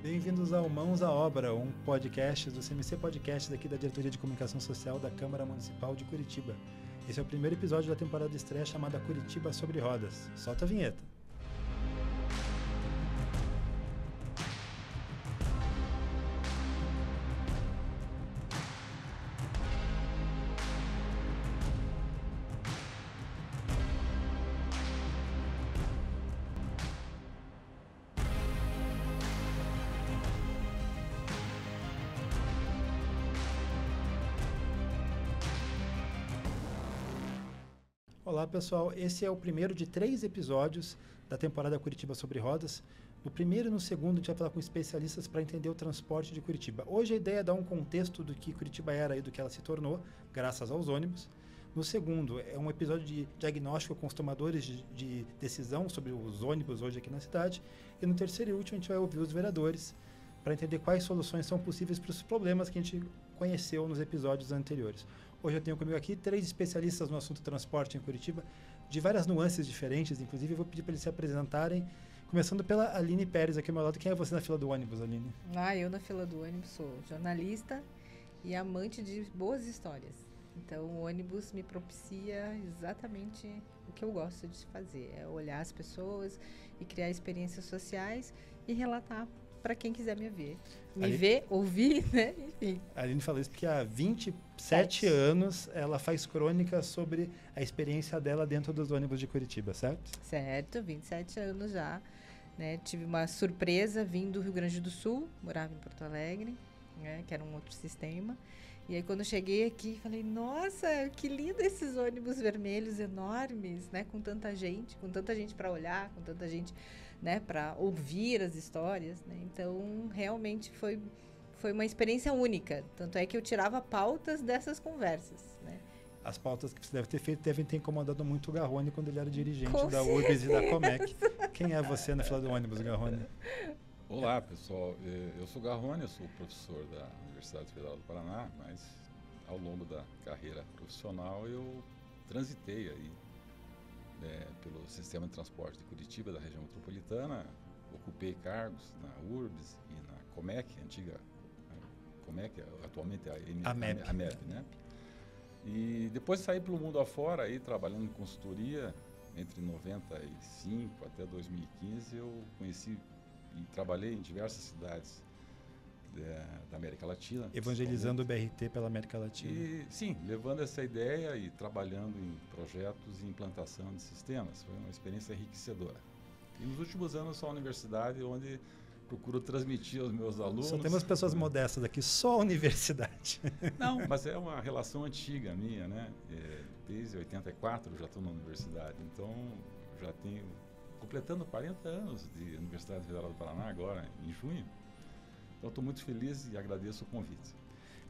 Bem-vindos ao Mãos à Obra, um podcast do CMC Podcast daqui da Diretoria de Comunicação Social da Câmara Municipal de Curitiba. Esse é o primeiro episódio da temporada de estreia chamada Curitiba sobre Rodas. Solta a vinheta. Olá pessoal, esse é o primeiro de 3 episódios da temporada Curitiba sobre Rodas. No primeiro e no segundo a gente vai falar com especialistas para entender o transporte de Curitiba. Hoje a ideia é dar um contexto do que Curitiba era e do que ela se tornou, graças aos ônibus. No segundo é um episódio de diagnóstico com os tomadores de decisão sobre os ônibus hoje aqui na cidade. E no terceiro e último a gente vai ouvir os vereadores para entender quais soluções são possíveis para os problemas que a gente conheceu nos episódios anteriores. Hoje eu tenho comigo aqui 3 especialistas no assunto transporte em Curitiba, de várias nuances diferentes, inclusive eu vou pedir para eles se apresentarem, começando pela Aline Pérez aqui ao meu lado. Quem é você na fila do ônibus, Aline? Eu na fila do ônibus sou jornalista e amante de boas histórias. Então o ônibus me propicia exatamente o que eu gosto de fazer, é olhar as pessoas e criar experiências sociais e relatar para quem quiser me ver. Ver, ouvir, né? Enfim. A Aline falou isso porque há 27 anos ela faz crônicas sobre a experiência dela dentro dos ônibus de Curitiba, certo? Certo, 27 anos já. Né? Tive uma surpresa vindo do Rio Grande do Sul, morava em Porto Alegre, né? Que era um outro sistema. E aí quando eu cheguei aqui, falei, nossa, que lindo esses ônibus vermelhos enormes, né? Com tanta gente para olhar, com tanta gente, né? Para ouvir as histórias, né? Então, realmente foi uma experiência única. Tanto é que eu tirava pautas dessas conversas, né? As pautas que você deve ter feito devem ter incomodado muito o Garrone quando ele era dirigente Com da URBS e da Comec. Quem é você na fila do ônibus, Garrone? Olá, pessoal. Eu sou Garrone, eu sou professor da Universidade Federal do Paraná, mas ao longo da carreira profissional eu transitei aí pelo sistema de transporte de Curitiba, da região metropolitana, ocupei cargos na URBS e na Comec, antiga Comec, atualmente a MEP, né? E depois saí pelo mundo afora, aí, trabalhando em consultoria, entre 95 até 2015, eu conheci e trabalhei em diversas cidades da América Latina. Evangelizando o BRT pela América Latina. E, sim, levando essa ideia e trabalhando em projetos e implantação de sistemas. Foi uma experiência enriquecedora. E nos últimos anos, sou a universidade onde procuro transmitir aos meus alunos... Só temos pessoas modestas aqui, só a universidade. Não, mas é uma relação antiga minha, né? Desde 84 eu já estou na universidade, então já tenho... completando 40 anos de Universidade Federal do Paraná agora, em junho. Então, estou muito feliz e agradeço o convite.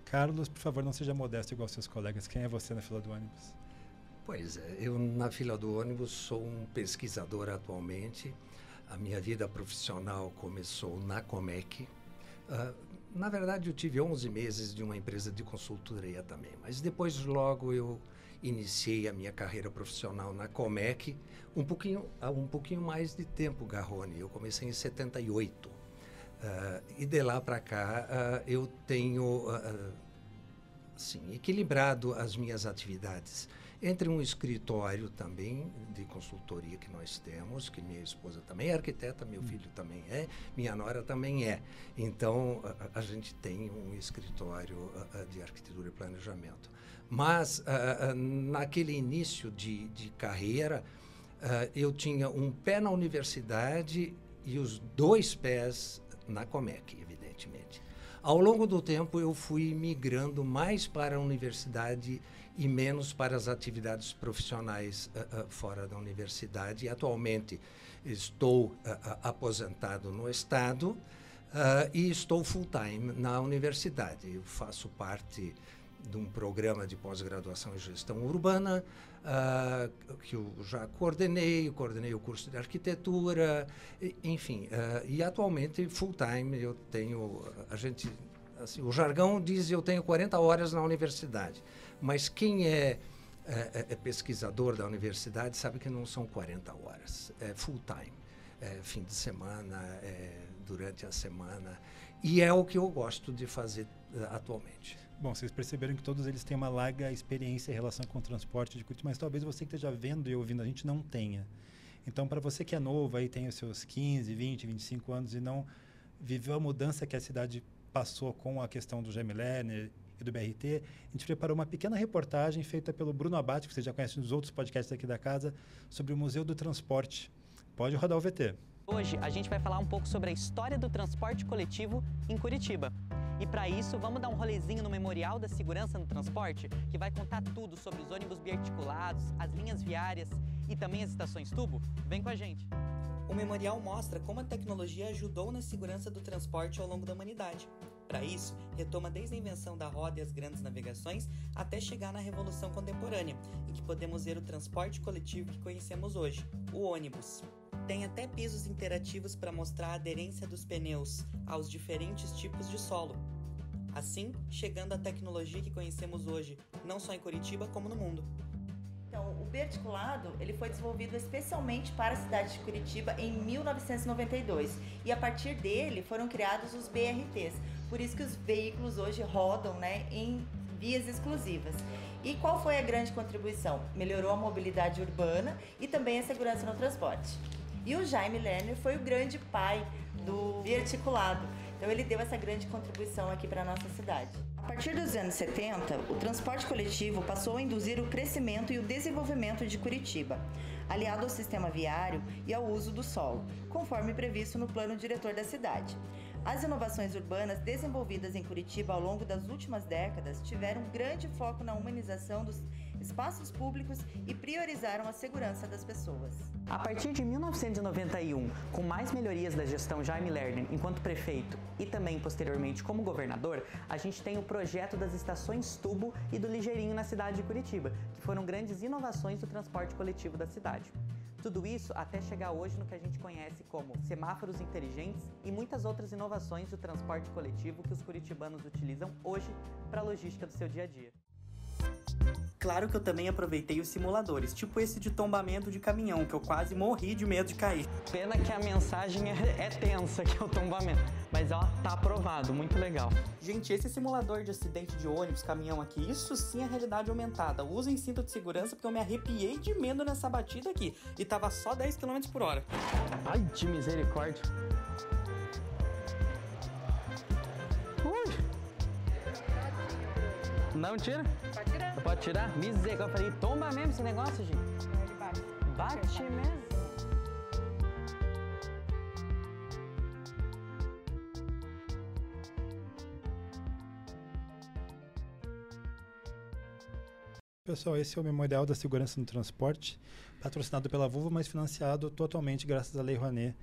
Carlos, por favor, não seja modesto igual seus colegas. Quem é você na fila do ônibus? Pois é, eu na fila do ônibus sou um pesquisador atualmente. A minha vida profissional começou na Comec. Na verdade, eu tive 11 meses de uma empresa de consultoria também, mas depois logo eu iniciei a minha carreira profissional na Comec, há um pouquinho mais de tempo, Garrone. Eu comecei em 78. E de lá para cá eu tenho equilibrado as minhas atividades entre um escritório também de consultoria que nós temos, que minha esposa também é arquiteta, meu filho também é, minha nora também é. Então a gente tem um escritório de arquitetura e planejamento. Mas naquele início de carreira eu tinha um pé na universidade e os 2 pés na Comec, evidentemente. Ao longo do tempo, eu fui migrando mais para a universidade e menos para as atividades profissionais fora da universidade. E, atualmente, estou aposentado no Estado e estou full-time na universidade. Eu faço parte de um programa de pós-graduação em gestão urbana, que eu já coordenei o curso de arquitetura, enfim, e atualmente full-time eu tenho, o jargão diz eu tenho 40 horas na universidade, mas quem é pesquisador da universidade sabe que não são 40 horas, é full-time, fim de semana, durante a semana. E é o que eu gosto de fazer atualmente. Bom, vocês perceberam que todos eles têm uma larga experiência em relação com o transporte de Curitiba, mas talvez você que esteja vendo e ouvindo a gente não tenha. Então, para você que é novo, aí tem os seus 15, 20, 25 anos e não viveu a mudança que a cidade passou com a questão do Jaime Lerner e do BRT, a gente preparou uma pequena reportagem feita pelo Bruno Abate, que você já conhece dos outros podcasts aqui da casa, sobre o Museu do Transporte. Pode rodar o VT. Hoje a gente vai falar um pouco sobre a história do transporte coletivo em Curitiba. E para isso, vamos dar um rolezinho no Memorial da Segurança no Transporte, que vai contar tudo sobre os ônibus biarticulados, as linhas viárias e também as estações tubo. Vem com a gente! O memorial mostra como a tecnologia ajudou na segurança do transporte ao longo da humanidade. Para isso, retoma desde a invenção da roda e as grandes navegações até chegar na Revolução Contemporânea, em que podemos ver o transporte coletivo que conhecemos hoje, o ônibus. Tem até pisos interativos para mostrar a aderência dos pneus aos diferentes tipos de solo. Assim, chegando à tecnologia que conhecemos hoje, não só em Curitiba, como no mundo. Então, o biarticulado ele foi desenvolvido especialmente para a cidade de Curitiba em 1992 e a partir dele foram criados os BRTs. Por isso que os veículos hoje rodam, né, em vias exclusivas. E qual foi a grande contribuição? Melhorou a mobilidade urbana e também a segurança no transporte. E o Jaime Lerner foi o grande pai do biarticulado. Então ele deu essa grande contribuição aqui para a nossa cidade. A partir dos anos 70, o transporte coletivo passou a induzir o crescimento e o desenvolvimento de Curitiba, aliado ao sistema viário e ao uso do solo, conforme previsto no plano diretor da cidade. As inovações urbanas desenvolvidas em Curitiba ao longo das últimas décadas tiveram grande foco na humanização dos espaços públicos e priorizaram a segurança das pessoas. A partir de 1991, com mais melhorias da gestão Jaime Lerner enquanto prefeito e também posteriormente como governador, a gente tem o projeto das estações tubo e do ligeirinho na cidade de Curitiba, que foram grandes inovações do transporte coletivo da cidade. Tudo isso até chegar hoje no que a gente conhece como semáforos inteligentes e muitas outras inovações do transporte coletivo que os curitibanos utilizam hoje para a logística do seu dia a dia. Claro que eu também aproveitei os simuladores, tipo esse de tombamento de caminhão, que eu quase morri de medo de cair. Pena que a mensagem é tensa, que é o tombamento. Mas ó, tá aprovado, muito legal. Gente, esse simulador de acidente de ônibus, caminhão aqui, isso sim é realidade aumentada. Usem cinto de segurança porque eu me arrepiei de medo nessa batida aqui. E tava só 10 km por hora. Ai, de misericórdia. Ui! Não tira? Pode tirar. Pode tirar? Misericórdia. Eu falei, tomba mesmo esse negócio, gente. Ele bate. Bate mesmo. Pessoal, esse é o Memorial da Segurança no Transporte, patrocinado pela Volvo, mas financiado totalmente graças à Lei Rouanet,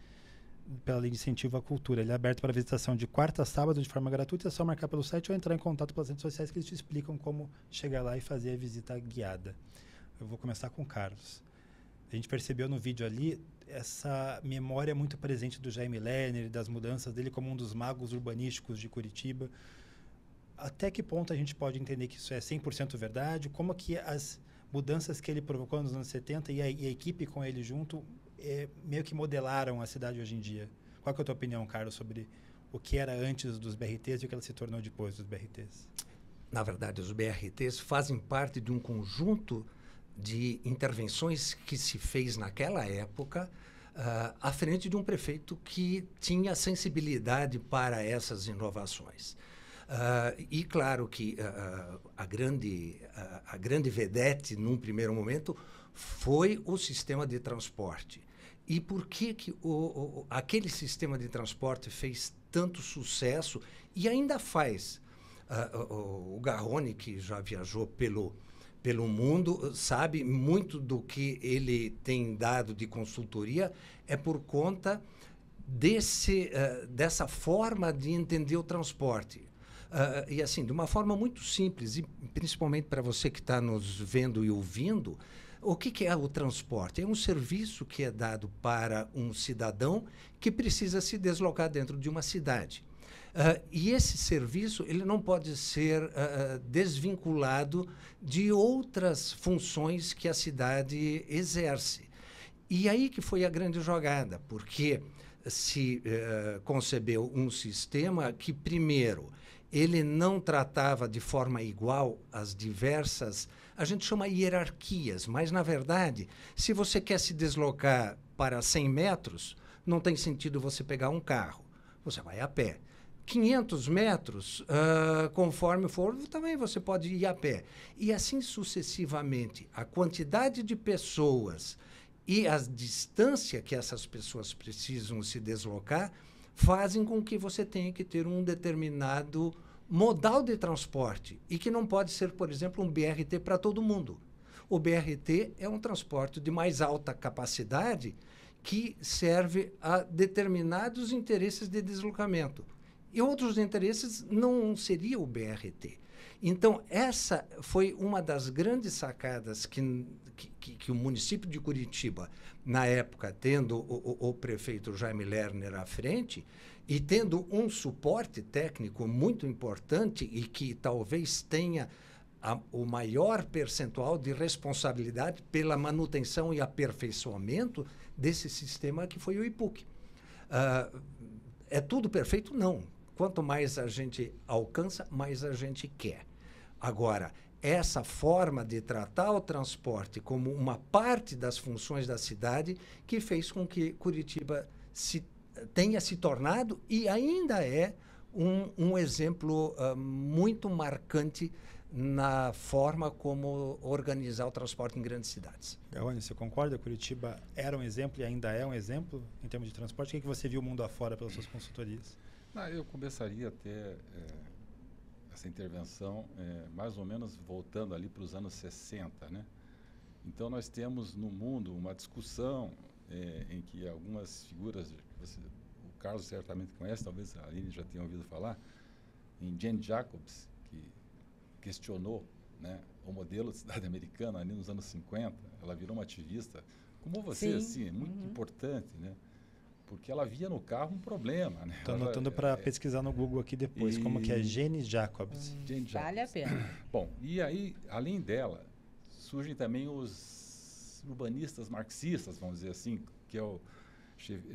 pela Lei de Incentivo à Cultura. Ele é aberto para visitação de quarta a sábado de forma gratuita, é só marcar pelo site ou entrar em contato pelas redes sociais que eles te explicam como chegar lá e fazer a visita guiada. Eu vou começar com o Carlos. A gente percebeu no vídeo ali essa memória muito presente do Jaime Lerner e das mudanças dele como um dos magos urbanísticos de Curitiba. Até que ponto a gente pode entender que isso é 100% verdade? Como que as mudanças que ele provocou nos anos 70 e a equipe com ele junto meio que modelaram a cidade hoje em dia? Qual que é a tua opinião, Carlos, sobre o que era antes dos BRTs e o que ela se tornou depois dos BRTs? Na verdade, os BRTs fazem parte de um conjunto de intervenções que se fez naquela época à frente de um prefeito que tinha sensibilidade para essas inovações. E claro que a grande vedete, num primeiro momento, foi o sistema de transporte. E por que aquele sistema de transporte fez tanto sucesso e ainda faz? O Garrone, que já viajou pelo mundo, sabe muito do que ele tem dado de consultoria é por conta dessa forma de entender o transporte. E assim, de uma forma muito simples, e principalmente para você que está nos vendo e ouvindo, o que é o transporte? É um serviço que é dado para um cidadão que precisa se deslocar dentro de uma cidade. E esse serviço ele não pode ser desvinculado de outras funções que a cidade exerce. E aí que foi a grande jogada, porque se concebeu um sistema que, primeiro, ele não tratava de forma igual as diversas, a gente chama hierarquias, mas, na verdade, se você quer se deslocar para 100 metros, não tem sentido você pegar um carro, você vai a pé. 500 metros, conforme for, também você pode ir a pé. E assim sucessivamente, a quantidade de pessoas e a distância que essas pessoas precisam se deslocar fazem com que você tenha que ter um determinado modal de transporte e que não pode ser, por exemplo, um BRT para todo mundo. O BRT é um transporte de mais alta capacidade que serve a determinados interesses de deslocamento. E outros interesses não seria o BRT. Então, essa foi uma das grandes sacadas que o município de Curitiba, na época, tendo o prefeito Jaime Lerner à frente, e tendo um suporte técnico muito importante e que talvez tenha o maior percentual de responsabilidade pela manutenção e aperfeiçoamento desse sistema que foi o IPUC. É tudo perfeito? Não. Quanto mais a gente alcança, mais a gente quer. Agora, essa forma de tratar o transporte como uma parte das funções da cidade que fez com que Curitiba tenha se tornado e ainda é um exemplo muito marcante na forma como organizar o transporte em grandes cidades. Garrone, você concorda? Curitiba era um exemplo e ainda é um exemplo em termos de transporte? O que você viu o mundo afora pelas suas consultorias? Eu começaria até essa intervenção mais ou menos voltando ali para os anos 60, né? Então nós temos no mundo uma discussão em que algumas figuras, o Carlos certamente conhece, talvez a Aline já tenha ouvido falar, em Jane Jacobs, que questionou, né, o modelo de cidade americana ali nos anos 50. Ela virou uma ativista, como você, assim, muito importante, né? Porque ela via no carro um problema, né? Estou anotando para pesquisar no Google aqui depois, como que é Jane Jacobs. Jane Jacobs. Vale a pena. Bom, e aí, além dela, surgem também os urbanistas marxistas, vamos dizer assim, que é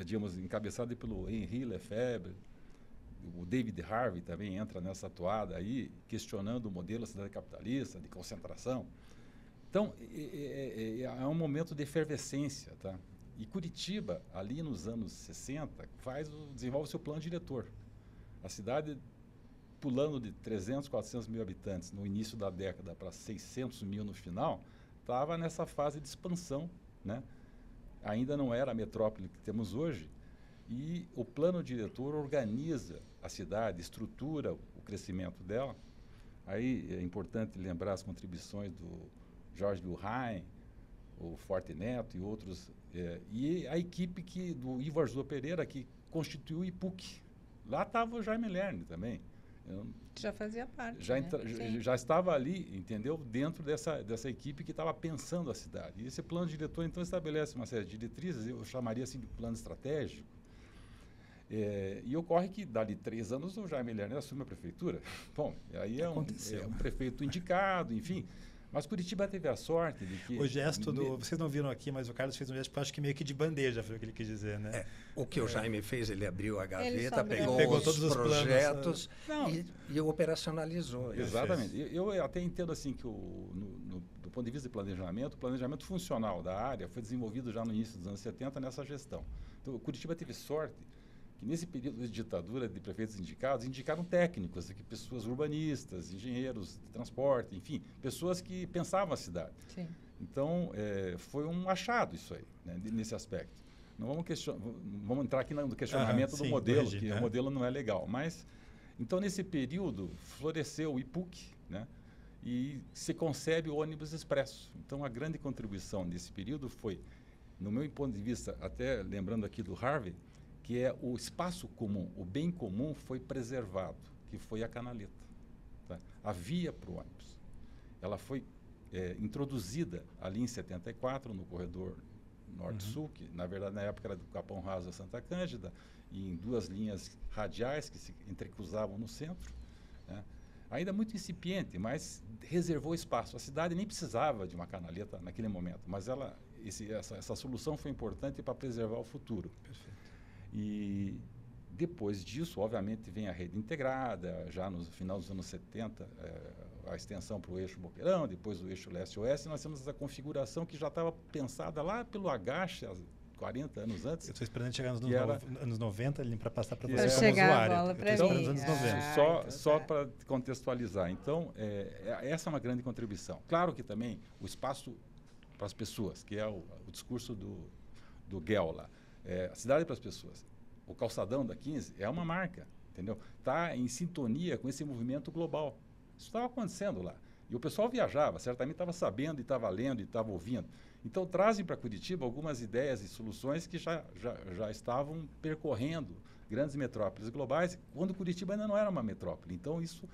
digamos, encabeçado pelo Henri Lefebvre. O David Harvey também entra nessa toada aí, questionando o modelo da cidade capitalista, de concentração. Então, é um momento de efervescência, tá? E Curitiba, ali nos anos 60, desenvolve o seu plano diretor. A cidade, pulando de 300, 400 mil habitantes no início da década para 600 mil no final, estava nessa fase de expansão, né? Ainda não era a metrópole que temos hoje, e o plano diretor organiza a cidade, estrutura o crescimento dela. Aí é importante lembrar as contribuições do Jorge Lurrain, o Forte Neto e outros, e a equipe do Ivo Arzua Pereira, que constituiu o IPUC. Lá estava o Jaime Lerner também. Já fazia parte, já estava ali, entendeu? Dentro dessa equipe que estava pensando a cidade. E esse plano diretor, então, estabelece uma série de diretrizes, eu chamaria assim de plano estratégico. E ocorre que, dali 3 anos, o Jaime Lerner assume a prefeitura. Bom, aí é um prefeito indicado, enfim. Mas Curitiba teve a sorte de que... O gesto vocês não viram aqui, mas o Carlos fez um gesto, acho que meio que de bandeja, foi o que ele quis dizer, né? O que o Jaime fez, ele abriu a gaveta, pegou todos os projetos planos, e operacionalizou. Exatamente. Eu até entendo assim que, do ponto de vista de planejamento, o planejamento funcional da área foi desenvolvido já no início dos anos 70 nessa gestão. Então, Curitiba teve sorte que nesse período de ditadura de prefeitos indicados, indicaram técnicos, pessoas urbanistas, engenheiros de transporte, enfim, pessoas que pensavam a cidade. Sim. Então, foi um achado isso aí, né, nesse aspecto. Não vamos entrar aqui no questionamento do modelo, que o modelo não é legal. Mas, então, nesse período, floresceu o IPUC, né, e se concebe o ônibus expresso. Então, a grande contribuição desse período foi, no meu ponto de vista, até lembrando aqui do Harvey, que é o espaço comum, o bem comum foi preservado, que foi a canaleta. Tá? A via para o ônibus. Ela foi introduzida ali em 74, no corredor norte-sul, que na verdade na época era do Capão Raso a Santa Cândida, e em 2 linhas radiais que se entrecruzavam no centro. Né? Ainda muito incipiente, mas reservou espaço. A cidade nem precisava de uma canaleta naquele momento, mas essa solução foi importante para preservar o futuro. Perfeito. E depois disso, obviamente, vem a rede integrada, já no final dos anos 70, a extensão para o eixo Boqueirão, depois o eixo leste-oeste, nós temos essa configuração que já estava pensada lá pelo Agache, 40 anos antes. Eu estou esperando chegar nos anos 90 para passar para você como chegar usuário. a bola para Estou mim. esperando os anos 90. Então Só tá. para contextualizar. Então, essa é uma grande contribuição. Claro que também o espaço para as pessoas, que é o discurso do Guel lá. A cidade para as pessoas. O calçadão da 15 é uma marca, entendeu? Está em sintonia com esse movimento global. Isso estava acontecendo lá. E o pessoal viajava, certamente estava sabendo, e estava lendo, e estava ouvindo. Então, trazem para Curitiba algumas ideias e soluções que já estavam percorrendo grandes metrópoles globais, quando Curitiba ainda não era uma metrópole. Então, isso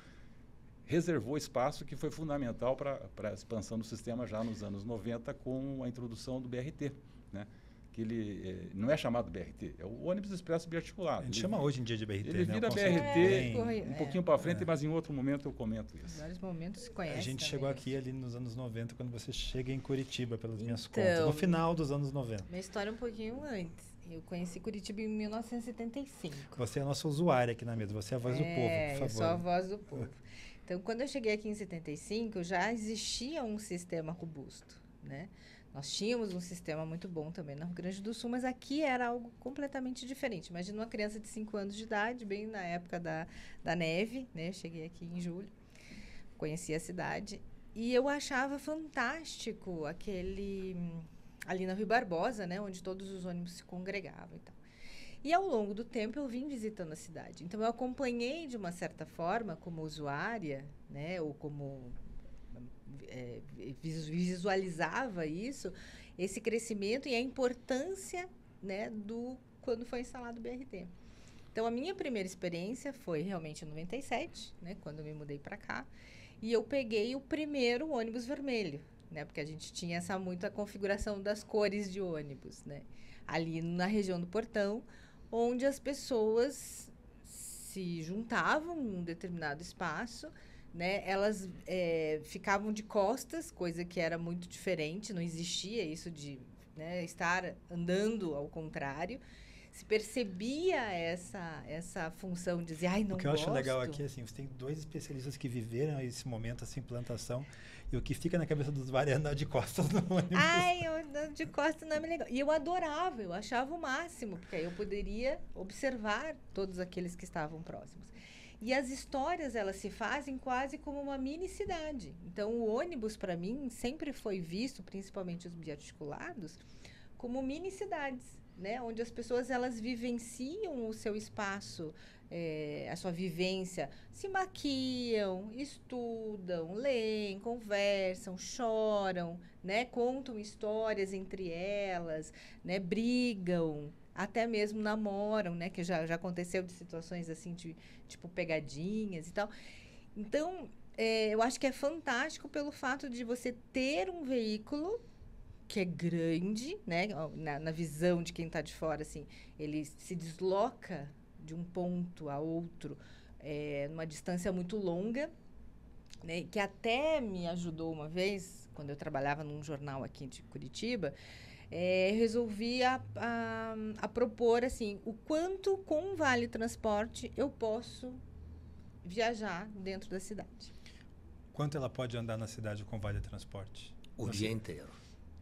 reservou espaço que foi fundamental para a expansão do sistema já nos anos 90, com a introdução do BRT, né? Que ele não é chamado BRT, é o ônibus expresso biarticulado. A gente chama hoje em dia de BRT, Ele né? vira O conceito BRT um pouquinho para frente, mas em outro momento eu comento Em isso. vários momentos se conhece. A gente também. chegou aqui ali nos anos 90, quando você chega em Curitiba, pelas minhas Então, contas. No final dos anos 90. Minha história é um pouquinho antes. Eu conheci Curitiba em 1975. Você é a nossa usuária aqui na mesa, você é a voz do povo, por favor. Eu sou a voz do povo. Então, quando eu cheguei aqui em 75, já existia um sistema robusto, né? Nós tínhamos um sistema muito bom também no Rio Grande do Sul, mas aqui era algo completamente diferente. Imagina uma criança de 5 anos de idade, bem na época da neve, né? Eu cheguei aqui em julho, conheci a cidade, e eu achava fantástico ali na Rui Barbosa, né? Onde todos os ônibus se congregavam e tal. E ao longo do tempo eu vim visitando a cidade. Então eu acompanhei de uma certa forma como usuária, né, ou como visualizava esse crescimento e a importância, né, quando foi instalado o BRT. Então a minha primeira experiência foi realmente em 97, né, quando eu me mudei para cá, e eu peguei o primeiro ônibus vermelho, né, porque a gente tinha muita configuração das cores de ônibus, né, ali na região do Portão, onde as pessoas se juntavam em um determinado espaço, né? Elas ficavam de costas, coisa que era muito diferente, não existia isso de, né, estar andando ao contrário. Se percebia essa função de dizer, ai, não gosto. O que eu acho legal aqui, assim, você tem 2 especialistas que viveram esse momento, essa implantação, e o que fica na cabeça dos usuários é andar de costas no ônibus. Ai, eu andando de costas não é legal. E eu adorava, eu achava o máximo, porque aí eu poderia observar todos aqueles que estavam próximos. E as histórias, elas se fazem quase como uma mini cidade. Então, o ônibus, para mim, sempre foi visto, principalmente os biarticulados, como mini cidades, né? Onde as pessoas, elas vivenciam o seu espaço, a sua vivência, se maquiam, estudam, leem, conversam, choram, né? Contam histórias entre elas, né? Brigam, até mesmo namoram, né? Que já aconteceu de situações assim, tipo pegadinhas e tal. Então, eu acho que é fantástico pelo fato de você ter um veículo que é grande, né? Na visão de quem está de fora, assim, ele se desloca de um ponto a outro numa distância muito longa, né? Que até me ajudou uma vez, quando eu trabalhava num jornal aqui de Curitiba, resolvi a propor, assim, o quanto com o Vale Transporte eu posso viajar dentro da cidade. Quanto ela pode andar na cidade com Vale Transporte? O dia inteiro.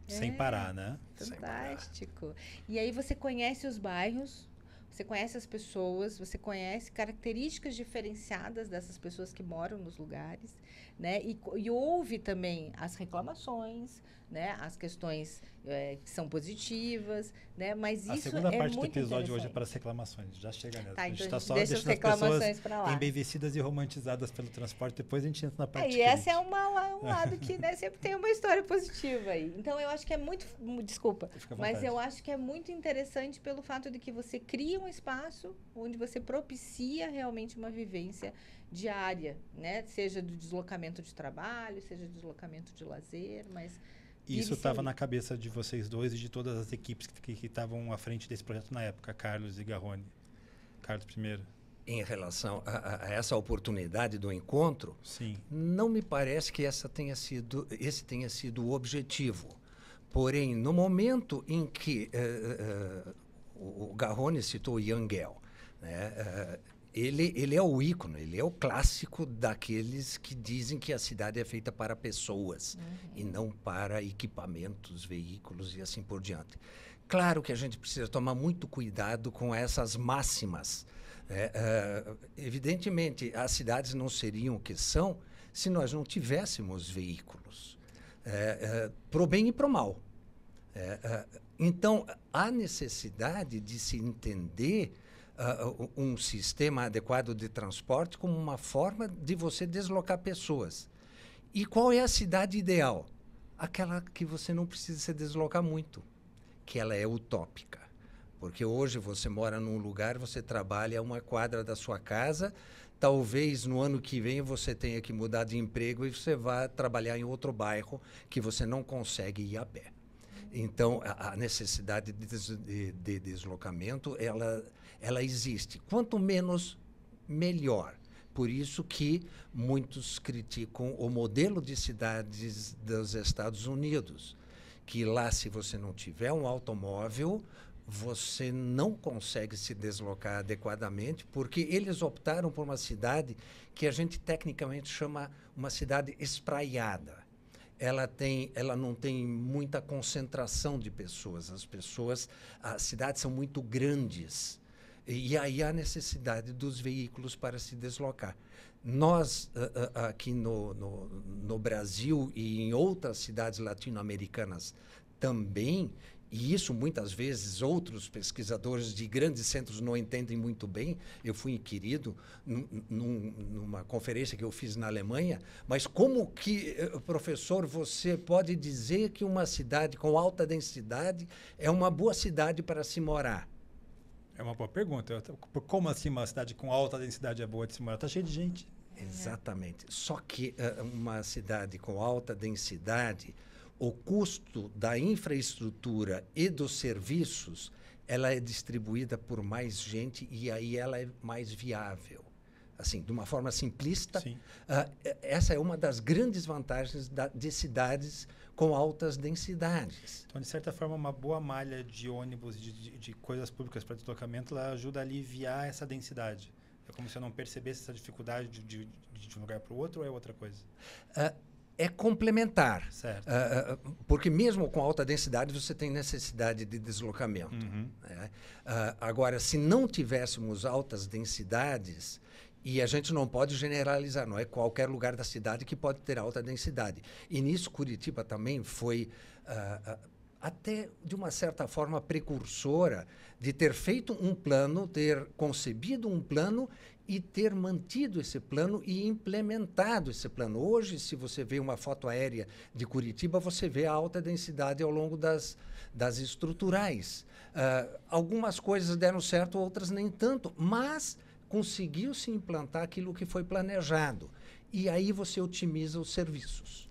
Sem parar, né? Fantástico. E aí você conhece os bairros, você conhece as pessoas, você conhece características diferenciadas dessas pessoas que moram nos lugares, né? E ouve também as reclamações, né? As questões que são positivas, né? Mas a isso segunda parte do muito episódio hoje é interessante. para as reclamações. Já chega nessa. Tá, a gente então está só deixa as deixando as reclamações pessoas pra lá. embevecidas e romantizadas pelo transporte. Depois a gente entra na parte E essa é crítica. um lado que, né, sempre tem uma história positiva aí. Então, eu acho que é muito... Desculpa, Fica à mas vontade. eu acho que é muito interessante pelo fato de que você cria um espaço onde você propicia realmente uma vivência diária, né? Seja do deslocamento de trabalho, seja do deslocamento de lazer, mas... E isso vive-se estava ali. na cabeça de vocês dois e de todas as equipes que estavam à frente desse projeto na época, Carlos e Garrone. Carlos primeiro. Em relação a essa oportunidade do encontro, Sim. não me parece que esse tenha sido o objetivo. Porém, no momento em que o Garrone citou o Yangel, né? Ele é o ícone, ele é o clássico daqueles que dizem que a cidade é feita para pessoas e não para equipamentos, veículos e assim por diante. Claro que a gente precisa tomar muito cuidado com essas máximas. Evidentemente, as cidades não seriam o que são se nós não tivéssemos veículos, pro bem e pro mal. Então, há necessidade de se entender um sistema adequado de transporte como uma forma de você deslocar pessoas. E qual é a cidade ideal? Aquela que você não precisa se deslocar muito, que ela é utópica. Porque hoje você mora num lugar, você trabalha a uma quadra da sua casa, talvez no ano que vem você tenha que mudar de emprego e você vá trabalhar em outro bairro que você não consegue ir a pé. Então, a necessidade de deslocamento, ela existe. Quanto menos, melhor. Por isso que muitos criticam o modelo de cidades dos Estados Unidos, que lá, se você não tiver um automóvel, você não consegue se deslocar adequadamente, porque eles optaram por uma cidade que a gente tecnicamente chama uma cidade espraiada. Ela não tem muita concentração de pessoas. As cidades são muito grandes. E aí há necessidade dos veículos para se deslocar. Nós, aqui no Brasil e em outras cidades latino-americanas também, e isso muitas vezes outros pesquisadores de grandes centros não entendem muito bem. Eu fui inquirido numa conferência que eu fiz na Alemanha, mas como que, professor, você pode dizer que uma cidade com alta densidade é uma boa cidade para se morar? É uma boa pergunta. Como assim uma cidade com alta densidade é boa de se morar? Está cheio de gente. Exatamente. Só que uma cidade com alta densidade, o custo da infraestrutura e dos serviços, ela é distribuída por mais gente e aí ela é mais viável. Assim, de uma forma simplista, essa é uma das grandes vantagens de cidades com altas densidades. Então, de certa forma, uma boa malha de ônibus, de coisas públicas para deslocamento, ela ajuda a aliviar essa densidade. É como se eu não percebesse essa dificuldade de um lugar para o outro, ou é outra coisa? É complementar. Certo. Porque mesmo com alta densidade você tem necessidade de deslocamento. Agora, se não tivéssemos altas densidades, e a gente não pode generalizar, não é qualquer lugar da cidade que pode ter alta densidade. E nisso Curitiba também foi até de uma certa forma precursora de ter feito um plano, ter concebido um plano e ter mantido esse plano e implementado esse plano. Hoje, se você vê uma foto aérea de Curitiba, você vê a alta densidade ao longo das estruturais. Algumas coisas deram certo, outras nem tanto, mas conseguiu-se implantar aquilo que foi planejado. E aí você otimiza os serviços.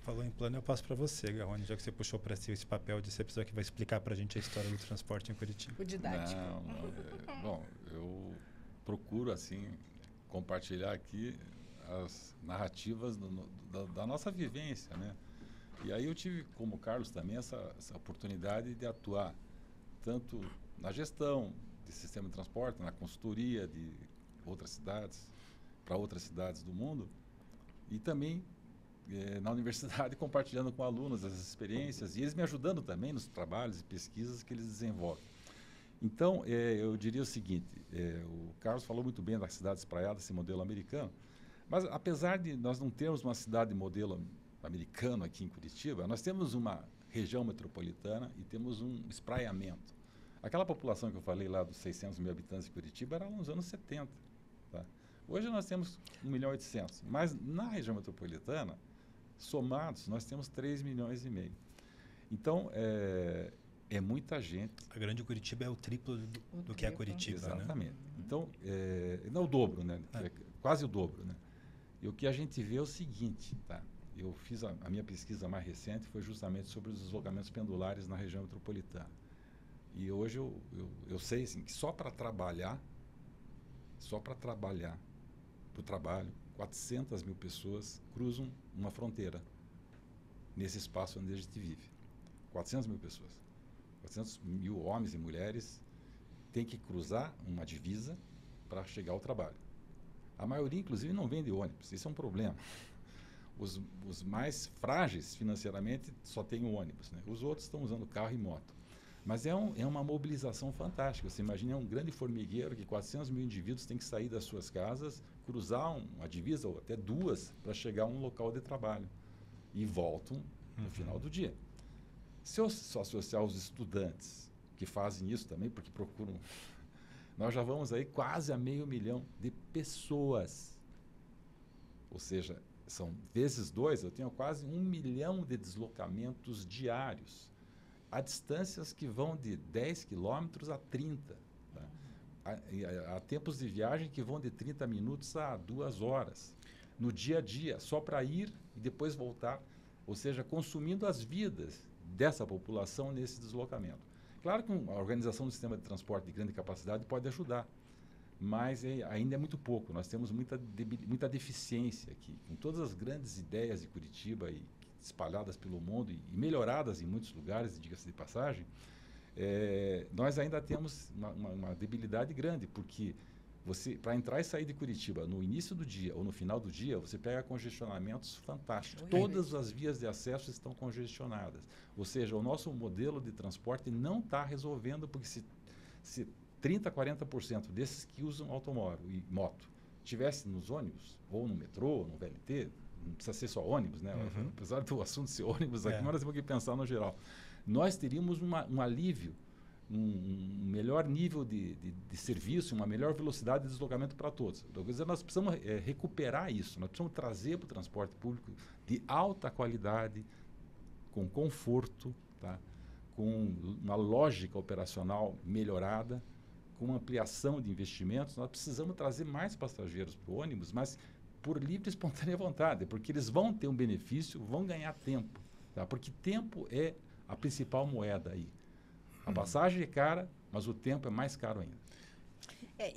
Falou em plano, eu passo para você, Garrone, já que você puxou para si esse papel de ser a pessoa que vai explicar para a gente a história do transporte em Curitiba. O didático. Bom, eu procuro, assim, compartilhar aqui as narrativas da nossa vivência, né? E aí eu tive, como Carlos também, essa oportunidade de atuar tanto na gestão de sistema de transporte, na consultoria de outras cidades, para outras cidades do mundo, e também na universidade compartilhando com alunos as experiências e eles me ajudando também nos trabalhos e pesquisas que eles desenvolvem. Então, eu diria o seguinte, o Carlos falou muito bem da cidade espraiada, esse modelo americano, mas apesar de nós não termos uma cidade modelo americano aqui em Curitiba, nós temos uma região metropolitana e temos um espraiamento. Aquela população que eu falei lá dos 600 mil habitantes de Curitiba era nos anos 70. Tá? Hoje nós temos 1,8 milhão, mas na região metropolitana, somados, nós temos 3,5 milhões. Então, é muita gente. A grande Curitiba é o triplo do que é Curitiba, exatamente. Né? Então, não é o dobro, né? É quase o dobro, né? E o que a gente vê é o seguinte, tá? Eu fiz a minha pesquisa mais recente, foi justamente sobre os deslocamentos pendulares na região metropolitana. E hoje eu sei assim, que só para trabalhar para o trabalho, 400 mil pessoas cruzam uma fronteira nesse espaço onde a gente vive. 400 mil pessoas. 400 mil homens e mulheres tem que cruzar uma divisa para chegar ao trabalho. A maioria, inclusive, não vende ônibus. Isso é um problema. Os mais frágeis financeiramente só têm o ônibus, né? Os outros estão usando carro e moto. Mas é uma mobilização fantástica. Você imagina, é um grande formigueiro que 400 mil indivíduos têm que sair das suas casas, cruzar uma divisa ou até duas para chegar a um local de trabalho. E voltam no final do dia. Se eu só associar os estudantes que fazem isso também, porque procuram... Nós já vamos aí quase a 500 mil de pessoas. Ou seja, são vezes 2, eu tenho quase 1 milhão de deslocamentos diários, a distâncias que vão de 10 quilômetros a 30. Tá? Há tempos de viagem que vão de 30 minutos a 2 horas. No dia a dia, só para ir e depois voltar. Ou seja, consumindo as vidas dessa população nesse deslocamento. Claro que a organização do sistema de transporte de grande capacidade pode ajudar, mas ainda é muito pouco. Nós temos muita deficiência aqui. Com todas as grandes ideias de Curitiba espalhadas pelo mundo e melhoradas em muitos lugares, diga-se de passagem, nós ainda temos uma debilidade grande, porque você, para entrar e sair de Curitiba no início do dia ou no final do dia, você pega congestionamentos fantásticos. Todas as vias de acesso estão congestionadas. Ou seja, o nosso modelo de transporte não está resolvendo, porque se 30%, 40% desses que usam automóvel e moto estivesse nos ônibus, ou no metrô, ou no VLT, não precisa ser só ônibus, né? Apesar do assunto ser ônibus aqui, mas nós temos que pensar no geral. Nós teríamos um alívio, um melhor nível de serviço, uma melhor velocidade de deslocamento para todos. Então, nós precisamos recuperar isso, nós precisamos trazer para o transporte público de alta qualidade, com conforto, tá? Com uma lógica operacional melhorada, com ampliação de investimentos. Nós precisamos trazer mais passageiros para o ônibus, mas por livre e espontânea vontade, porque eles vão ter um benefício, vão ganhar tempo, tá? Porque tempo é a principal moeda aí. A passagem é cara, mas o tempo é mais caro ainda.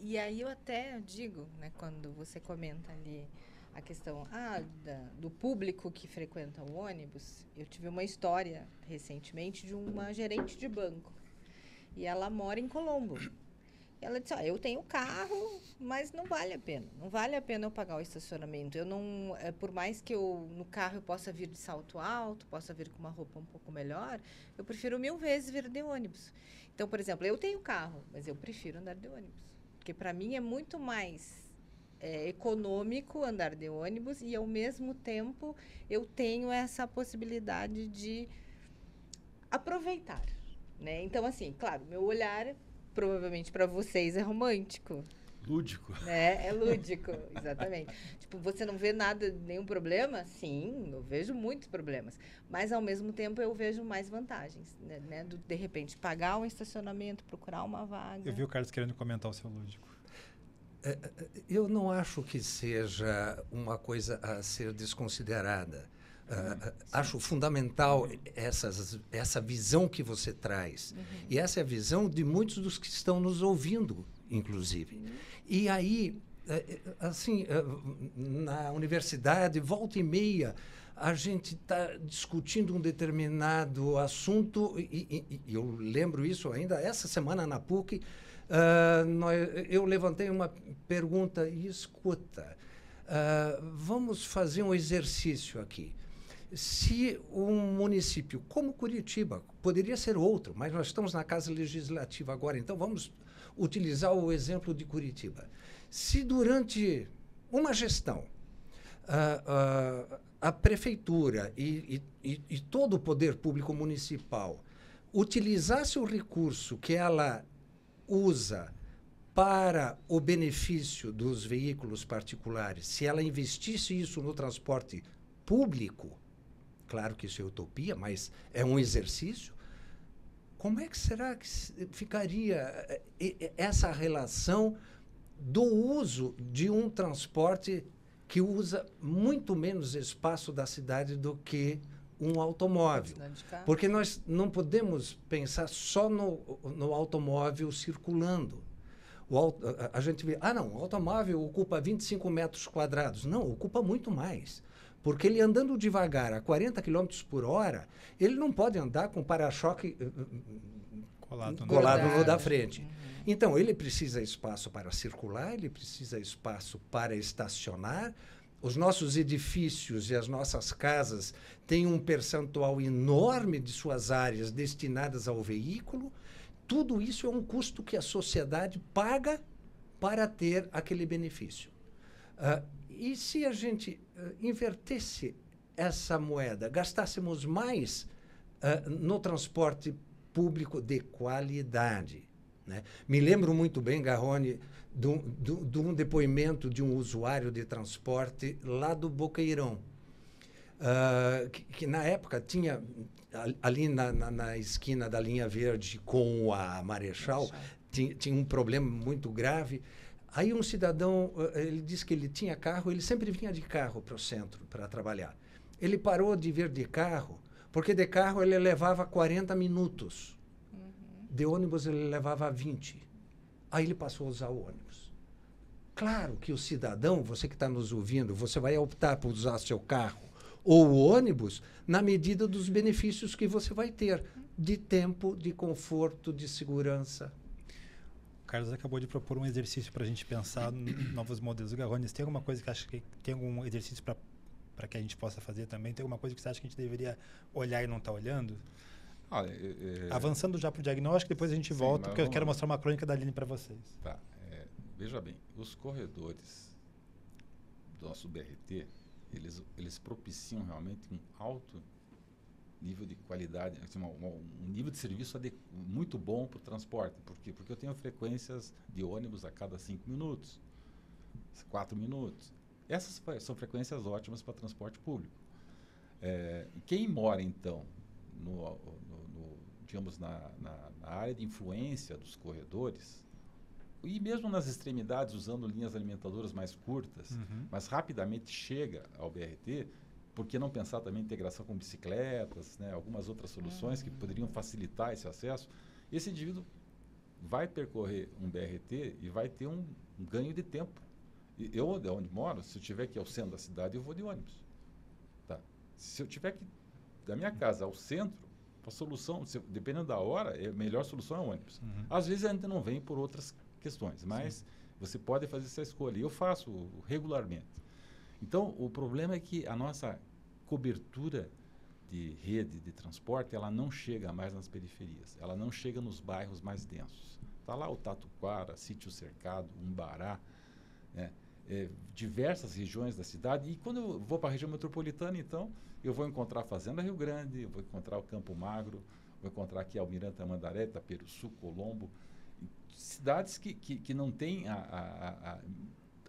E aí eu até digo, né, quando você comenta ali a questão do público que frequenta o ônibus, eu tive uma história recentemente de uma gerente de banco. E ela mora em Colombo. E ela disse, eu tenho carro, mas não vale a pena. Não vale a pena eu pagar o estacionamento. Eu não, por mais que no carro eu possa vir de salto alto, possa vir com uma roupa um pouco melhor, eu prefiro 1000 vezes vir de ônibus. Então, por exemplo, eu tenho carro, mas eu prefiro andar de ônibus. Porque para mim é muito mais econômico andar de ônibus e, ao mesmo tempo, eu tenho essa possibilidade de aproveitar, né? Então, assim, claro, meu olhar... provavelmente para vocês é romântico. Lúdico. É lúdico, exatamente. Tipo, você não vê nada, nenhum problema? Sim, eu vejo muitos problemas. Mas, ao mesmo tempo, eu vejo mais vantagens, né? De repente, pagar um estacionamento, procurar uma vaga. Eu vi o Carlos querendo comentar o seu lúdico. Eu não acho que seja uma coisa a ser desconsiderada. Acho fundamental essa visão que você traz. E essa é a visão de muitos dos que estão nos ouvindo, inclusive. E aí, assim, na universidade, volta e meia, a gente está discutindo um determinado assunto, e eu lembro isso ainda essa semana na PUC, eu levantei uma pergunta e escuta, vamos fazer um exercício aqui. Se um município como Curitiba, poderia ser outro, mas nós estamos na Casa Legislativa agora, então vamos utilizar o exemplo de Curitiba. Se durante uma gestão a prefeitura e todo o poder público municipal utilizasse o recurso que ela usa para o benefício dos veículos particulares, se ela investisse isso no transporte público, claro que isso é utopia, mas é um exercício, como é que será que ficaria essa relação do uso de um transporte que usa muito menos espaço da cidade do que um automóvel? Porque nós não podemos pensar só no automóvel circulando. A gente vê, o automóvel ocupa 25 metros quadrados. Não, ocupa muito mais. Porque ele andando devagar, a 40 km por hora, ele não pode andar com para-choque colado no da frente. Então, ele precisa espaço para circular, ele precisa espaço para estacionar. Os nossos edifícios e as nossas casas têm um percentual enorme de suas áreas destinadas ao veículo. Tudo isso é um custo que a sociedade paga para ter aquele benefício. E se a gente invertesse essa moeda, gastássemos mais no transporte público de qualidade, né? Me lembro muito bem, Garrone, de um depoimento de um usuário de transporte lá do Boqueirão, que na época tinha, ali na esquina da linha verde com a Marechal, tinha um problema muito grave. Aí um cidadão, ele disse que ele tinha carro, ele sempre vinha de carro para o centro para trabalhar. Ele parou de vir de carro, porque de carro ele levava 40 minutos. De ônibus ele levava 20. Aí ele passou a usar o ônibus. Claro que o cidadão, você que está nos ouvindo, você vai optar por usar seu carro ou o ônibus na medida dos benefícios que você vai ter de tempo, de conforto, de segurança. O Carlos acabou de propor um exercício para a gente pensar novos modelos. Garrone, tem alguma coisa que acha que tem algum exercício para que a gente possa fazer também? Tem alguma coisa que você acha que a gente deveria olhar e não está olhando? Olha, avançando já para o diagnóstico, depois a gente volta, porque eu quero mostrar uma crônica da Aline para vocês. Tá. Veja bem, os corredores do nosso BRT, eles propiciam realmente um alto nível de qualidade, assim, um nível de serviço muito bom para o transporte. Por quê? Porque eu tenho frequências de ônibus a cada 5 minutos, 4 minutos. Essas são frequências ótimas para transporte público. Quem mora, então, digamos, na área de influência dos corredores, e mesmo nas extremidades, usando linhas alimentadoras mais curtas, mas rapidamente chega ao BRT, por que não pensar também em integração com bicicletas, né, algumas outras soluções que poderiam facilitar esse acesso? Esse indivíduo vai percorrer um BRT e vai ter um ganho de tempo. Eu, de onde moro, se eu tiver que ir ao centro da cidade, eu vou de ônibus. Tá? Se eu tiver que ir da minha casa ao centro, a solução, dependendo da hora, a melhor solução é o ônibus. Às vezes ainda não vem por outras questões, mas você pode fazer essa escolha. Eu faço regularmente. Então, o problema é que a nossa cobertura de rede de transporte, ela não chega mais nas periferias, ela não chega nos bairros mais densos. Está lá o Tatuquara, Sítio Cercado, Umbará, né? Diversas regiões da cidade. E quando eu vou para a região metropolitana, então, eu vou encontrar a Fazenda Rio Grande, eu vou encontrar o Campo Magro, vou encontrar aqui Almirante Tamandaré, Taperuçu, Colombo, cidades que não têm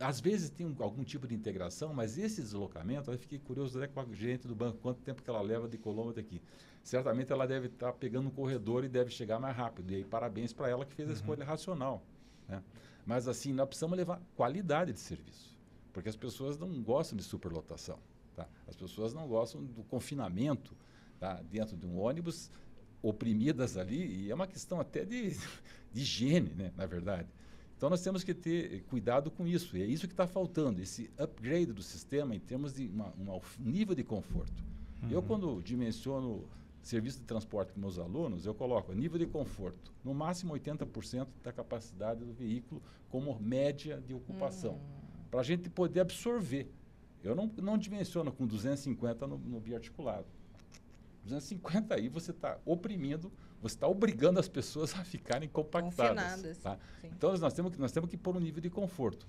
às vezes tem algum tipo de integração, mas esse deslocamento, eu fiquei curioso com a gerente do banco, quanto tempo que ela leva de Colombo até aqui. Certamente ela deve estar pegando um corredor e deve chegar mais rápido. E aí, parabéns para ela que fez a escolha racional, né? Mas assim, nós precisamos levar qualidade de serviço, porque as pessoas não gostam de superlotação, tá? As pessoas não gostam do confinamento, tá, dentro de um ônibus, oprimidas ali, e é uma questão até de higiene, né, na verdade. Então, nós temos que ter cuidado com isso. E é isso que está faltando, esse upgrade do sistema em termos de um nível de conforto. Eu, quando dimensiono serviço de transporte com meus alunos, eu coloco nível de conforto, no máximo 80% da capacidade do veículo como média de ocupação, para a gente poder absorver. Eu não dimensiono com 250 no biarticulado. 250 aí você está oprimindo, você está obrigando as pessoas a ficarem compactadas. Tá? Então nós temos que pôr um nível de conforto.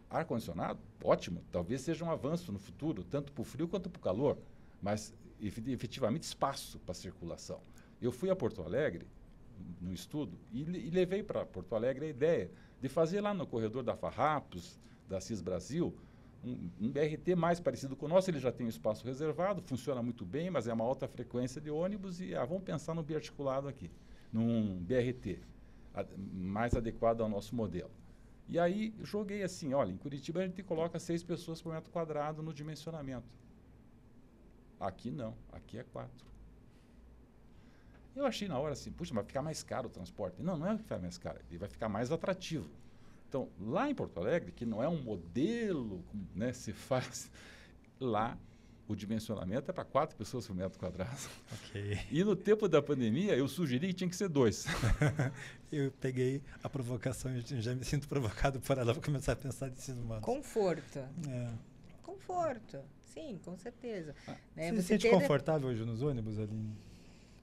Ar-condicionado, ótimo, talvez seja um avanço no futuro, tanto para o frio quanto para o calor, mas efetivamente espaço para circulação. Eu fui a Porto Alegre no estudo e levei para Porto Alegre a ideia de fazer lá no corredor da Farrapos, da CIS Brasil, um BRT mais parecido com o nosso. Ele já tem um espaço reservado, funciona muito bem, mas é uma alta frequência de ônibus e vamos pensar no biarticulado aqui, num BRT mais adequado ao nosso modelo. E aí joguei assim, olha, em Curitiba a gente coloca 6 pessoas por metro quadrado no dimensionamento. Aqui não, aqui é 4. Eu achei na hora assim, puxa, vai ficar mais caro o transporte. Não, não é que vai ficar mais caro, ele vai ficar mais atrativo. Então, lá em Porto Alegre, que não é um modelo, né, se faz, lá o dimensionamento é para 4 pessoas por metro quadrado. Ok. E no tempo da pandemia, eu sugeri que tinha que ser 2. Eu peguei a provocação e já me sinto provocado por ela. Vou começar a pensar desses modos. Conforto. É. Conforto. Sim, com certeza. Né? Você se sente confortável hoje nos ônibus, Aline?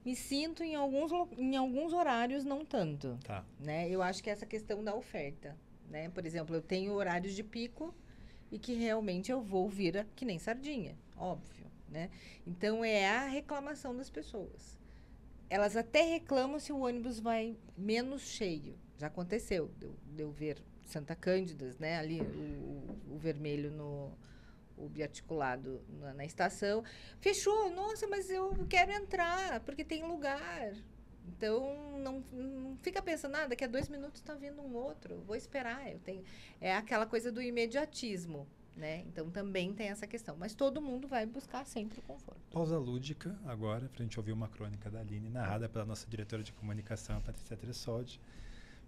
Me sinto em alguns horários, não tanto. Tá. Né? Eu acho que essa questão da oferta. Né? Por exemplo, eu tenho horários de pico e que realmente eu vou vir que nem sardinha, óbvio. Né? Então, é a reclamação das pessoas. Elas até reclamam se o ônibus vai menos cheio. Já aconteceu, de eu ver Santa Cândidas, né? Ali o vermelho o biarticulado na estação. Fechou, nossa, mas eu quero entrar, porque tem lugar. Então, não fica pensando, daqui a 2 minutos está vindo um outro, vou esperar. É aquela coisa do imediatismo. Né? Então, também tem essa questão. Mas todo mundo vai buscar sempre o conforto. Pausa lúdica agora, para a gente ouvir uma crônica da Aline, narrada pela nossa diretora de comunicação, Patrícia Tressoldi,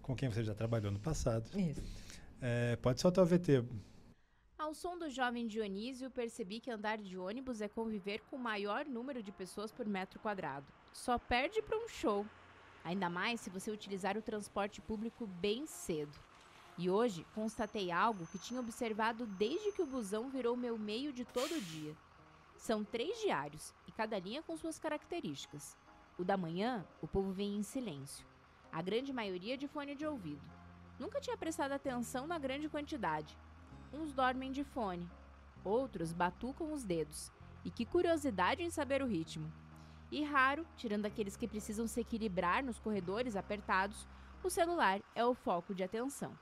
com quem você já trabalhou no passado. Isso. Pode soltar o VT. Ao som do jovem Dionísio, percebi que andar de ônibus é conviver com o maior número de pessoas por metro quadrado. Só perde para um show. Ainda mais se você utilizar o transporte público bem cedo. E hoje, constatei algo que tinha observado desde que o busão virou meu meio de todo dia. São 3 diários, e cada linha com suas características. O da manhã, o povo vem em silêncio. A grande maioria de fone de ouvido. Nunca tinha prestado atenção na grande quantidade. Uns dormem de fone, outros batucam os dedos. E que curiosidade em saber o ritmo. E raro, tirando aqueles que precisam se equilibrar nos corredores apertados, o celular é o foco de atenção.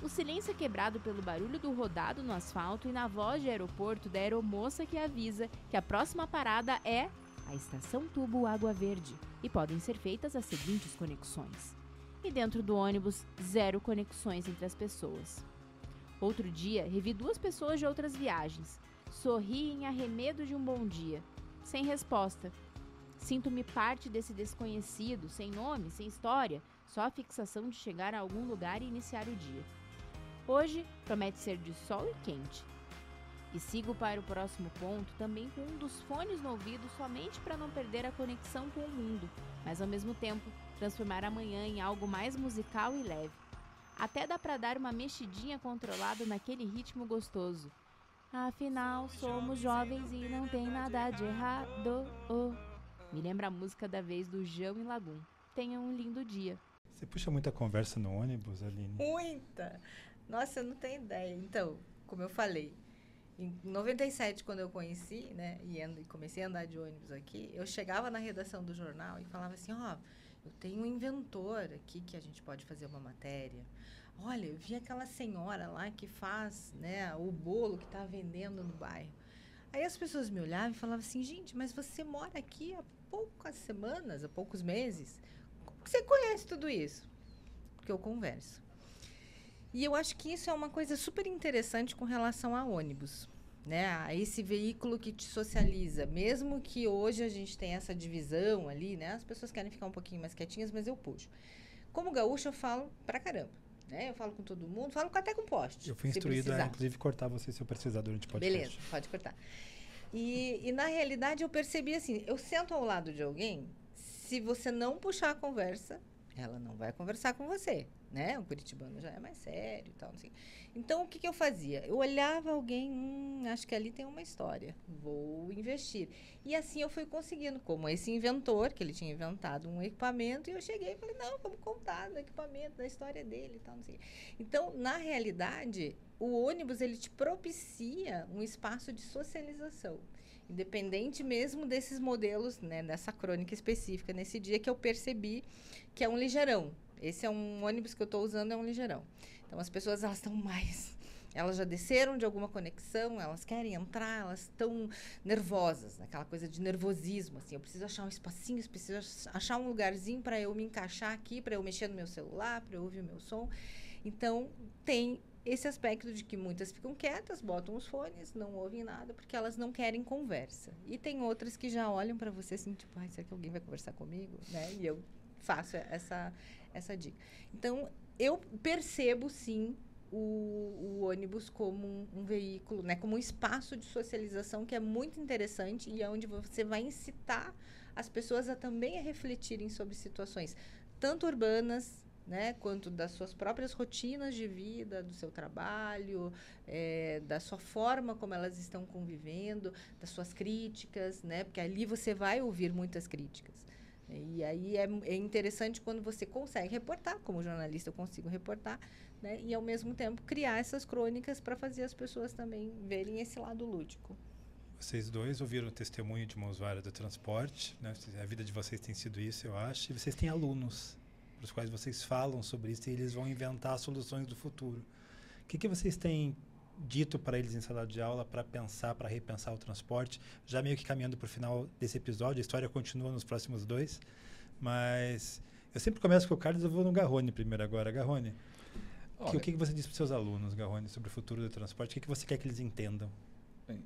O silêncio é quebrado pelo barulho do rodado no asfalto e na voz de aeroporto da aeromoça que avisa que a próxima parada é a Estação Tubo Água Verde e podem ser feitas as seguintes conexões. E dentro do ônibus, 0 conexões entre as pessoas. Outro dia, revi 2 pessoas de outras viagens. Sorri em arremedo de um bom dia. Sem resposta. Sinto-me parte desse desconhecido, sem nome, sem história, só a fixação de chegar a algum lugar e iniciar o dia. Hoje, promete ser de sol e quente. E sigo para o próximo ponto também com um dos fones no ouvido somente para não perder a conexão com o mundo, mas ao mesmo tempo transformar a manhã em algo mais musical e leve. Até dá para dar uma mexidinha controlada naquele ritmo gostoso. Afinal, somos jovens e não tem nada de errado. Me lembra a música da vez do João e Lagum. Tenha um lindo dia. Você puxa muita conversa no ônibus, Aline? Muita! Nossa, eu não tenho ideia. Então, como eu falei, em 97, quando eu conheci, né, e comecei a andar de ônibus aqui, eu chegava na redação do jornal e falava assim, eu tenho um inventor aqui que a gente pode fazer uma matéria. Olha, eu vi aquela senhora lá que faz, né, o bolo que está vendendo no bairro. Aí as pessoas me olhavam e falavam assim, gente, mas você mora aqui há poucas semanas, há poucos meses. Como que você conhece tudo isso? Porque eu converso. E eu acho que isso é uma coisa super interessante com relação a ônibus, né? A esse veículo que te socializa. Mesmo que hoje a gente tenha essa divisão ali, né? As pessoas querem ficar um pouquinho mais quietinhas, mas eu puxo. Como gaúcha, eu falo pra caramba. Né? Eu falo com todo mundo, falo até com poste. Eu fui instruído a, inclusive, cortar você se eu precisar durante o podcast. Beleza, pode cortar. E na realidade, eu percebi assim, eu sento ao lado de alguém, se você não puxar a conversa, ela não vai conversar com você, né? O curitibano já é mais sério e tal, não sei. Então, o que eu fazia? Eu olhava alguém, acho que ali tem uma história, vou investir. E assim eu fui conseguindo, como esse inventor, que ele tinha inventado um equipamento, e eu cheguei e falei, não, vamos contar do equipamento, da história dele e tal, não sei. Então, na realidade, o ônibus, ele te propicia um espaço de socialização. Independente mesmo desses modelos, né, dessa crônica específica, nesse dia que eu percebi que é um ligeirão. Esse é um ônibus que eu estou usando, é um ligeirão. Então, as pessoas, elas estão mais... Elas já desceram de alguma conexão, elas querem entrar, elas estão nervosas, aquela coisa de nervosismo, assim. Eu preciso achar um espacinho, eu preciso achar um lugarzinho para eu me encaixar aqui, para eu mexer no meu celular, para eu ouvir o meu som. Então, tem esse aspecto de que muitas ficam quietas, botam os fones, não ouvem nada, porque elas não querem conversa. E tem outras que já olham para você assim, tipo, será que alguém vai conversar comigo? Né? E eu faço essa dica. Então, eu percebo, sim, o ônibus como um veículo, né, como um espaço de socialização que é muito interessante e é onde você vai incitar as pessoas a também refletirem sobre situações tanto urbanas, né, quanto das suas próprias rotinas de vida, do seu trabalho, da sua forma como elas estão convivendo, das suas críticas, né, porque ali você vai ouvir muitas críticas. E aí é interessante quando você consegue reportar, como jornalista eu consigo reportar, né, e ao mesmo tempo criar essas crônicas para fazer as pessoas também verem esse lado lúdico. Vocês dois ouviram o testemunho de uma usuária do transporte, né? A vida de vocês tem sido isso, eu acho, e vocês têm alunos para os quais vocês falam sobre isso e eles vão inventar soluções do futuro. O que vocês têm dito para eles em sala de aula para pensar, para repensar o transporte? Já meio que caminhando para o final desse episódio, a história continua nos próximos 2, mas eu sempre começo com o Carlos, eu vou no Garrone primeiro agora. Garrone, o que você diz para os seus alunos, Garrone, sobre o futuro do transporte? O que você quer que eles entendam? Bem,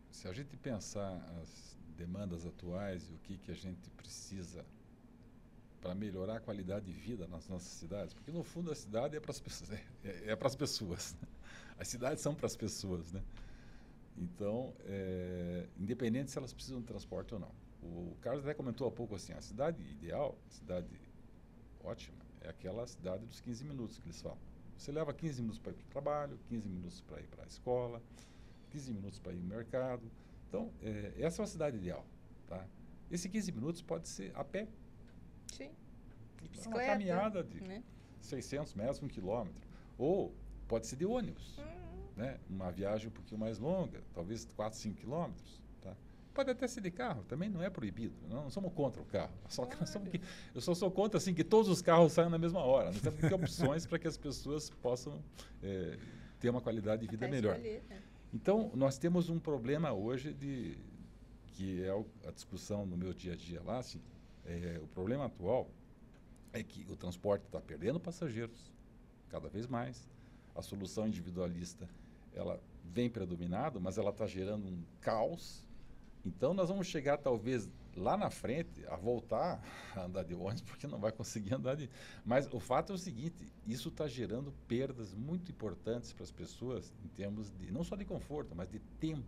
se a gente pensar as demandas atuais e o que a gente precisa para melhorar a qualidade de vida nas nossas cidades, porque no fundo a cidade é para as pessoas, para as pessoas. Né? As cidades são para as pessoas, né? Então, independente se elas precisam de transporte ou não. O Carlos até comentou há pouco assim, a cidade ideal, a cidade ótima, é aquela cidade dos 15 minutos que eles falam. Você leva 15 minutos para ir para o trabalho, 15 minutos para ir para a escola, 15 minutos para ir no mercado. Então, essa é uma cidade ideal. Tá? Esse 15 minutos pode ser a pé. Sim. De bicicleta. Uma caminhada de 600 metros, 1 quilômetro. Ou pode ser de ônibus. Né? Uma viagem um pouquinho mais longa, talvez 4, 5 quilômetros. Tá? Pode até ser de carro, também não é proibido. Não somos contra o carro. Eu só sou contra assim, que todos os carros saiam na mesma hora. Nós temos que ter opções para que as pessoas possam ter uma qualidade de vida melhor. Escolher, né? Então, nós temos um problema hoje que é a discussão no meu dia a dia lá, assim, o problema atual é que o transporte está perdendo passageiros cada vez mais. A solução individualista ela vem predominando, mas ela está gerando um caos. Então, nós vamos chegar talvez lá na frente a voltar a andar de ônibus, porque não vai conseguir andar de... Mas o fato é o seguinte, isso está gerando perdas muito importantes para as pessoas em termos de, não só de conforto, mas de tempo.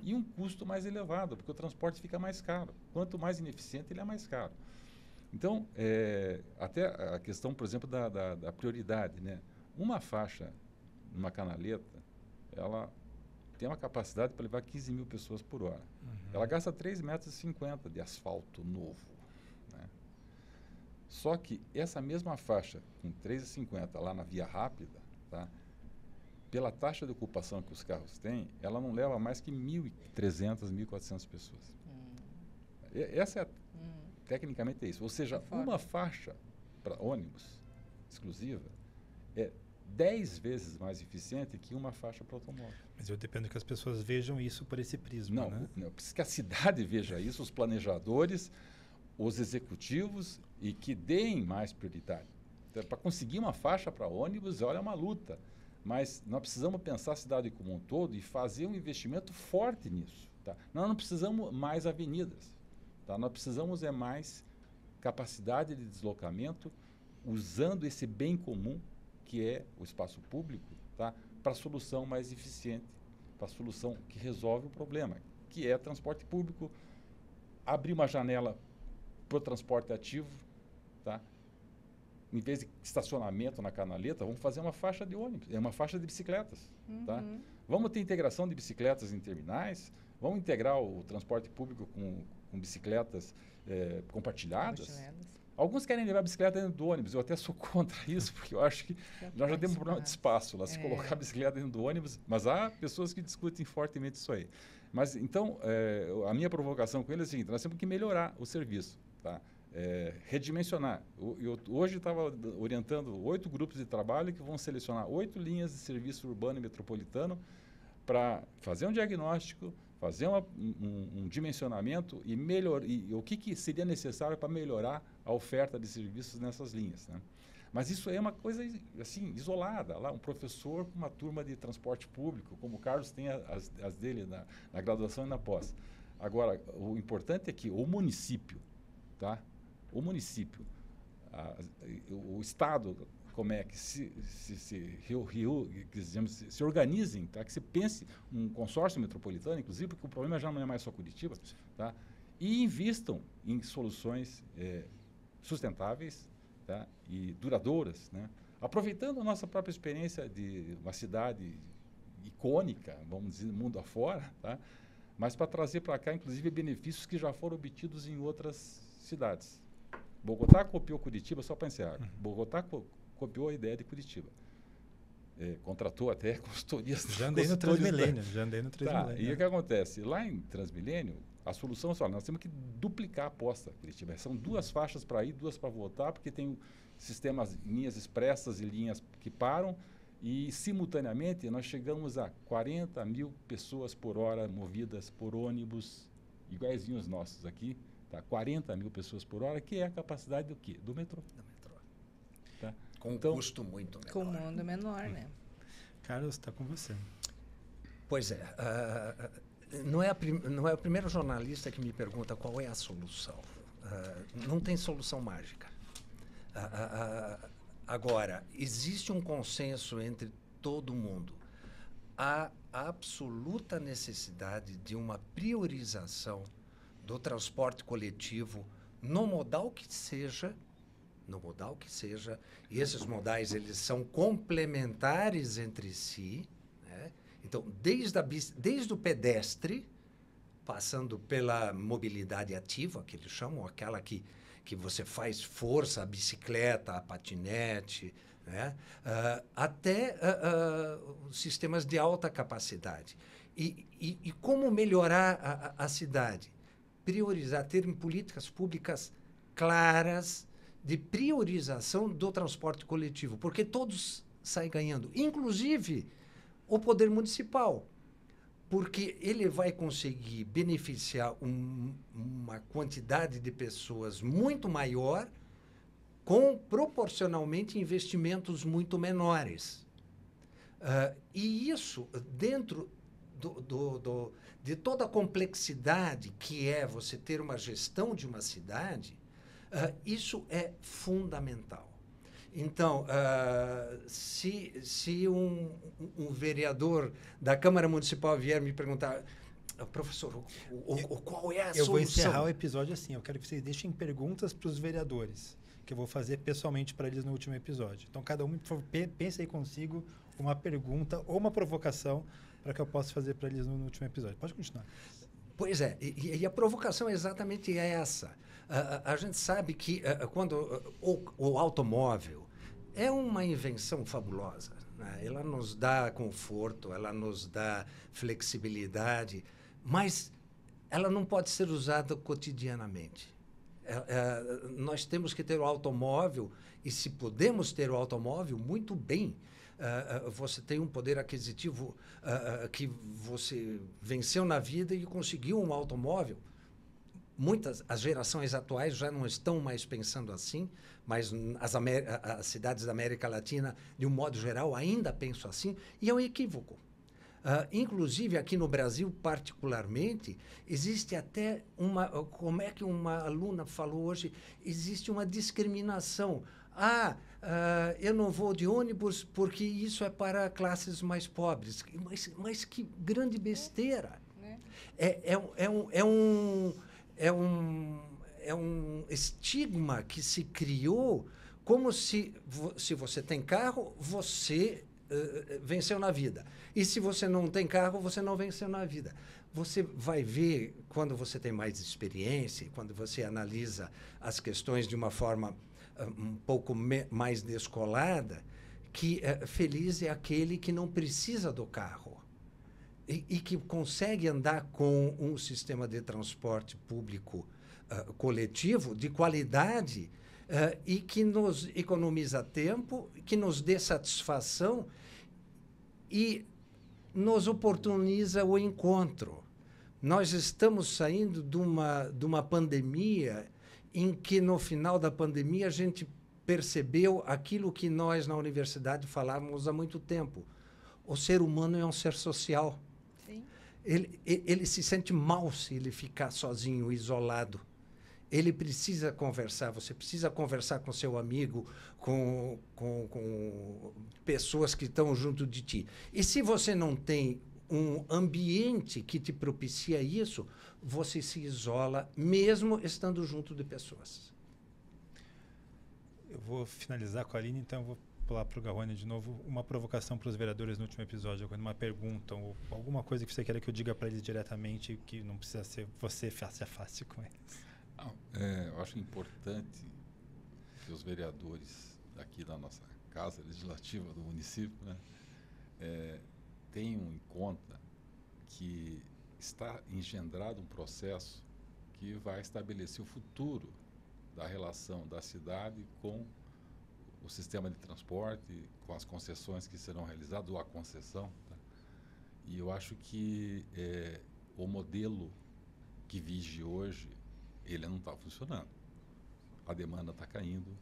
E um custo mais elevado, porque o transporte fica mais caro. Quanto mais ineficiente, ele é mais caro. Então, até a questão, por exemplo, da prioridade, né? Uma faixa numa canaleta, ela tem uma capacidade para levar 15 mil pessoas por hora. Ela gasta 3,50 metros de asfalto novo. Né? Só que essa mesma faixa, com 3,50 lá na via rápida, tá? Pela taxa de ocupação que os carros têm, ela não leva mais que 1.300, 1.400 pessoas. Essa tecnicamente é isso. Ou seja, uma faixa para ônibus exclusiva é 10 vezes mais eficiente que uma faixa para automóvel. Mas eu dependo que as pessoas vejam isso por esse prisma, não, né? Não, precisa que a cidade veja isso, os planejadores, os executivos, e que deem mais prioridade. Então, para conseguir uma faixa para ônibus, olha, é uma luta. Mas nós precisamos pensar a cidade como um todo e fazer um investimento forte nisso. Tá? Nós não precisamos mais avenidas. Tá? Nós precisamos mais capacidade de deslocamento usando esse bem comum que é o espaço público, tá? Para a solução mais eficiente, para a solução que resolve o problema, que é transporte público, abrir uma janela para o transporte ativo, tá? Em vez de estacionamento na canaleta, vamos fazer uma faixa de ônibus, uma faixa de bicicletas. Tá? Vamos ter integração de bicicletas em terminais, vamos integrar o transporte público com bicicletas compartilhadas. Alguns querem levar a bicicleta dentro do ônibus, eu até sou contra isso, porque eu acho que nós já temos um problema de espaço lá, se colocar a bicicleta dentro do ônibus, mas há pessoas que discutem fortemente isso aí. Mas, então, a minha provocação com ele é a seguinte, nós temos que melhorar o serviço, tá? Redimensionar. Eu hoje estava orientando 8 grupos de trabalho que vão selecionar 8 linhas de serviço urbano e metropolitano para fazer um diagnóstico, fazer um dimensionamento e o que seria necessário para melhorar a oferta de serviços nessas linhas. Né? Mas isso é uma coisa assim, isolada. Lá, um professor com uma turma de transporte público, como o Carlos tem as dele na graduação e na pós. Agora, o importante é que o município, tá? O município, o Estado como é que se organizem, tá? Que se pense um consórcio metropolitano, inclusive, porque o problema já não é mais só Curitiba, tá? E invistam em soluções sustentáveis, tá? E duradouras, né? Aproveitando a nossa própria experiência de uma cidade icônica, vamos dizer, mundo afora, tá? Mas para trazer para cá, inclusive, benefícios que já foram obtidos em outras cidades. Bogotá copiou Curitiba, só para encerrar. Bogotá copiou a ideia de Curitiba. Contratou até consultorias. Já andei no Transmilênio. Tá, e o que acontece? Lá em Transmilênio, a solução é só, nós temos que duplicar a aposta, Curitiba. São 2 faixas para ir, 2 para voltar, porque tem sistemas, linhas expressas e linhas que param, e simultaneamente nós chegamos a 40 mil pessoas por hora movidas por ônibus, iguaizinhos nossos aqui, tá? 40 mil pessoas por hora, que é a capacidade do quê? Do metrô. Tá? Com um custo muito menor. Com um mundo menor, né? Carlos, está com você. Pois é. Não é o primeiro jornalista que me pergunta qual é a solução. Não tem solução mágica. Agora, existe um consenso entre todo mundo. Há absoluta necessidade de uma priorização do transporte coletivo no modal que seja, e esses modais eles são complementares entre si, né? Então, desde o pedestre, passando pela mobilidade ativa, que eles chamam, aquela que você faz força, a bicicleta, a patinete, né? Até sistemas de alta capacidade. E como melhorar a cidade? Priorizar, ter políticas públicas claras de priorização do transporte coletivo, porque todos saem ganhando, inclusive o poder municipal, porque ele vai conseguir beneficiar uma quantidade de pessoas muito maior com proporcionalmente investimentos muito menores. E isso, dentro de toda a complexidade que é você ter uma gestão de uma cidade, isso é fundamental. Então, se um vereador da Câmara Municipal vier me perguntar, professor, qual é a solução? Eu vou encerrar o episódio assim, eu quero que vocês deixem perguntas para os vereadores, que eu vou fazer pessoalmente para eles no último episódio. Então, cada um, por favor, pense aí consigo uma pergunta ou uma provocação para que eu possa fazer para eles no último episódio. Pode continuar. Pois é, e a provocação é exatamente essa. A gente sabe que quando o automóvel é uma invenção fabulosa, né? Ela nos dá conforto, ela nos dá flexibilidade, mas ela não pode ser usada cotidianamente. Nós temos que ter o automóvel, e se podemos ter o automóvel, muito bem. Você tem um poder aquisitivo que você venceu na vida e conseguiu um automóvel. As gerações atuais já não estão mais pensando assim, mas as cidades da América Latina, de um modo geral, ainda pensam assim, e é um equívoco. Inclusive, aqui no Brasil, particularmente, existe até como é que uma aluna falou hoje, existe uma discriminação. Eu não vou de ônibus porque isso é para classes mais pobres. Mas que grande besteira. É um estigma que se criou como se você tem carro, você venceu na vida. E se você não tem carro, você não venceu na vida. Você vai ver, quando você tem mais experiência, quando você analisa as questões de uma forma um pouco mais descolada, que feliz é aquele que não precisa do carro e que consegue andar com um sistema de transporte público coletivo de qualidade e que nos economiza tempo, que nos dê satisfação e nos oportuniza o encontro. Nós estamos saindo de uma pandemia em que, no final da pandemia, a gente percebeu aquilo que nós, na universidade, falávamos há muito tempo. O ser humano é um ser social. Sim. Ele se sente mal se ele ficar sozinho, isolado. Ele precisa conversar, você precisa conversar com seu amigo, com pessoas que estão junto de ti. E se você não tem um ambiente que te propicia isso, você se isola, mesmo estando junto de pessoas. Eu vou finalizar com a Aline, então eu vou pular para o Garrone de novo. Uma provocação para os vereadores no último episódio, uma pergunta ou alguma coisa que você queira que eu diga para eles diretamente, que não precisa ser você face a face com eles. Eu acho importante que os vereadores aqui da nossa Casa Legislativa do município, né, tenham em conta que está engendrado um processo que vai estabelecer o futuro da relação da cidade com o sistema de transporte, com as concessões que serão realizadas, ou a concessão. Tá? E eu acho que o modelo que vige hoje, ele não está funcionando. A demanda está caindo,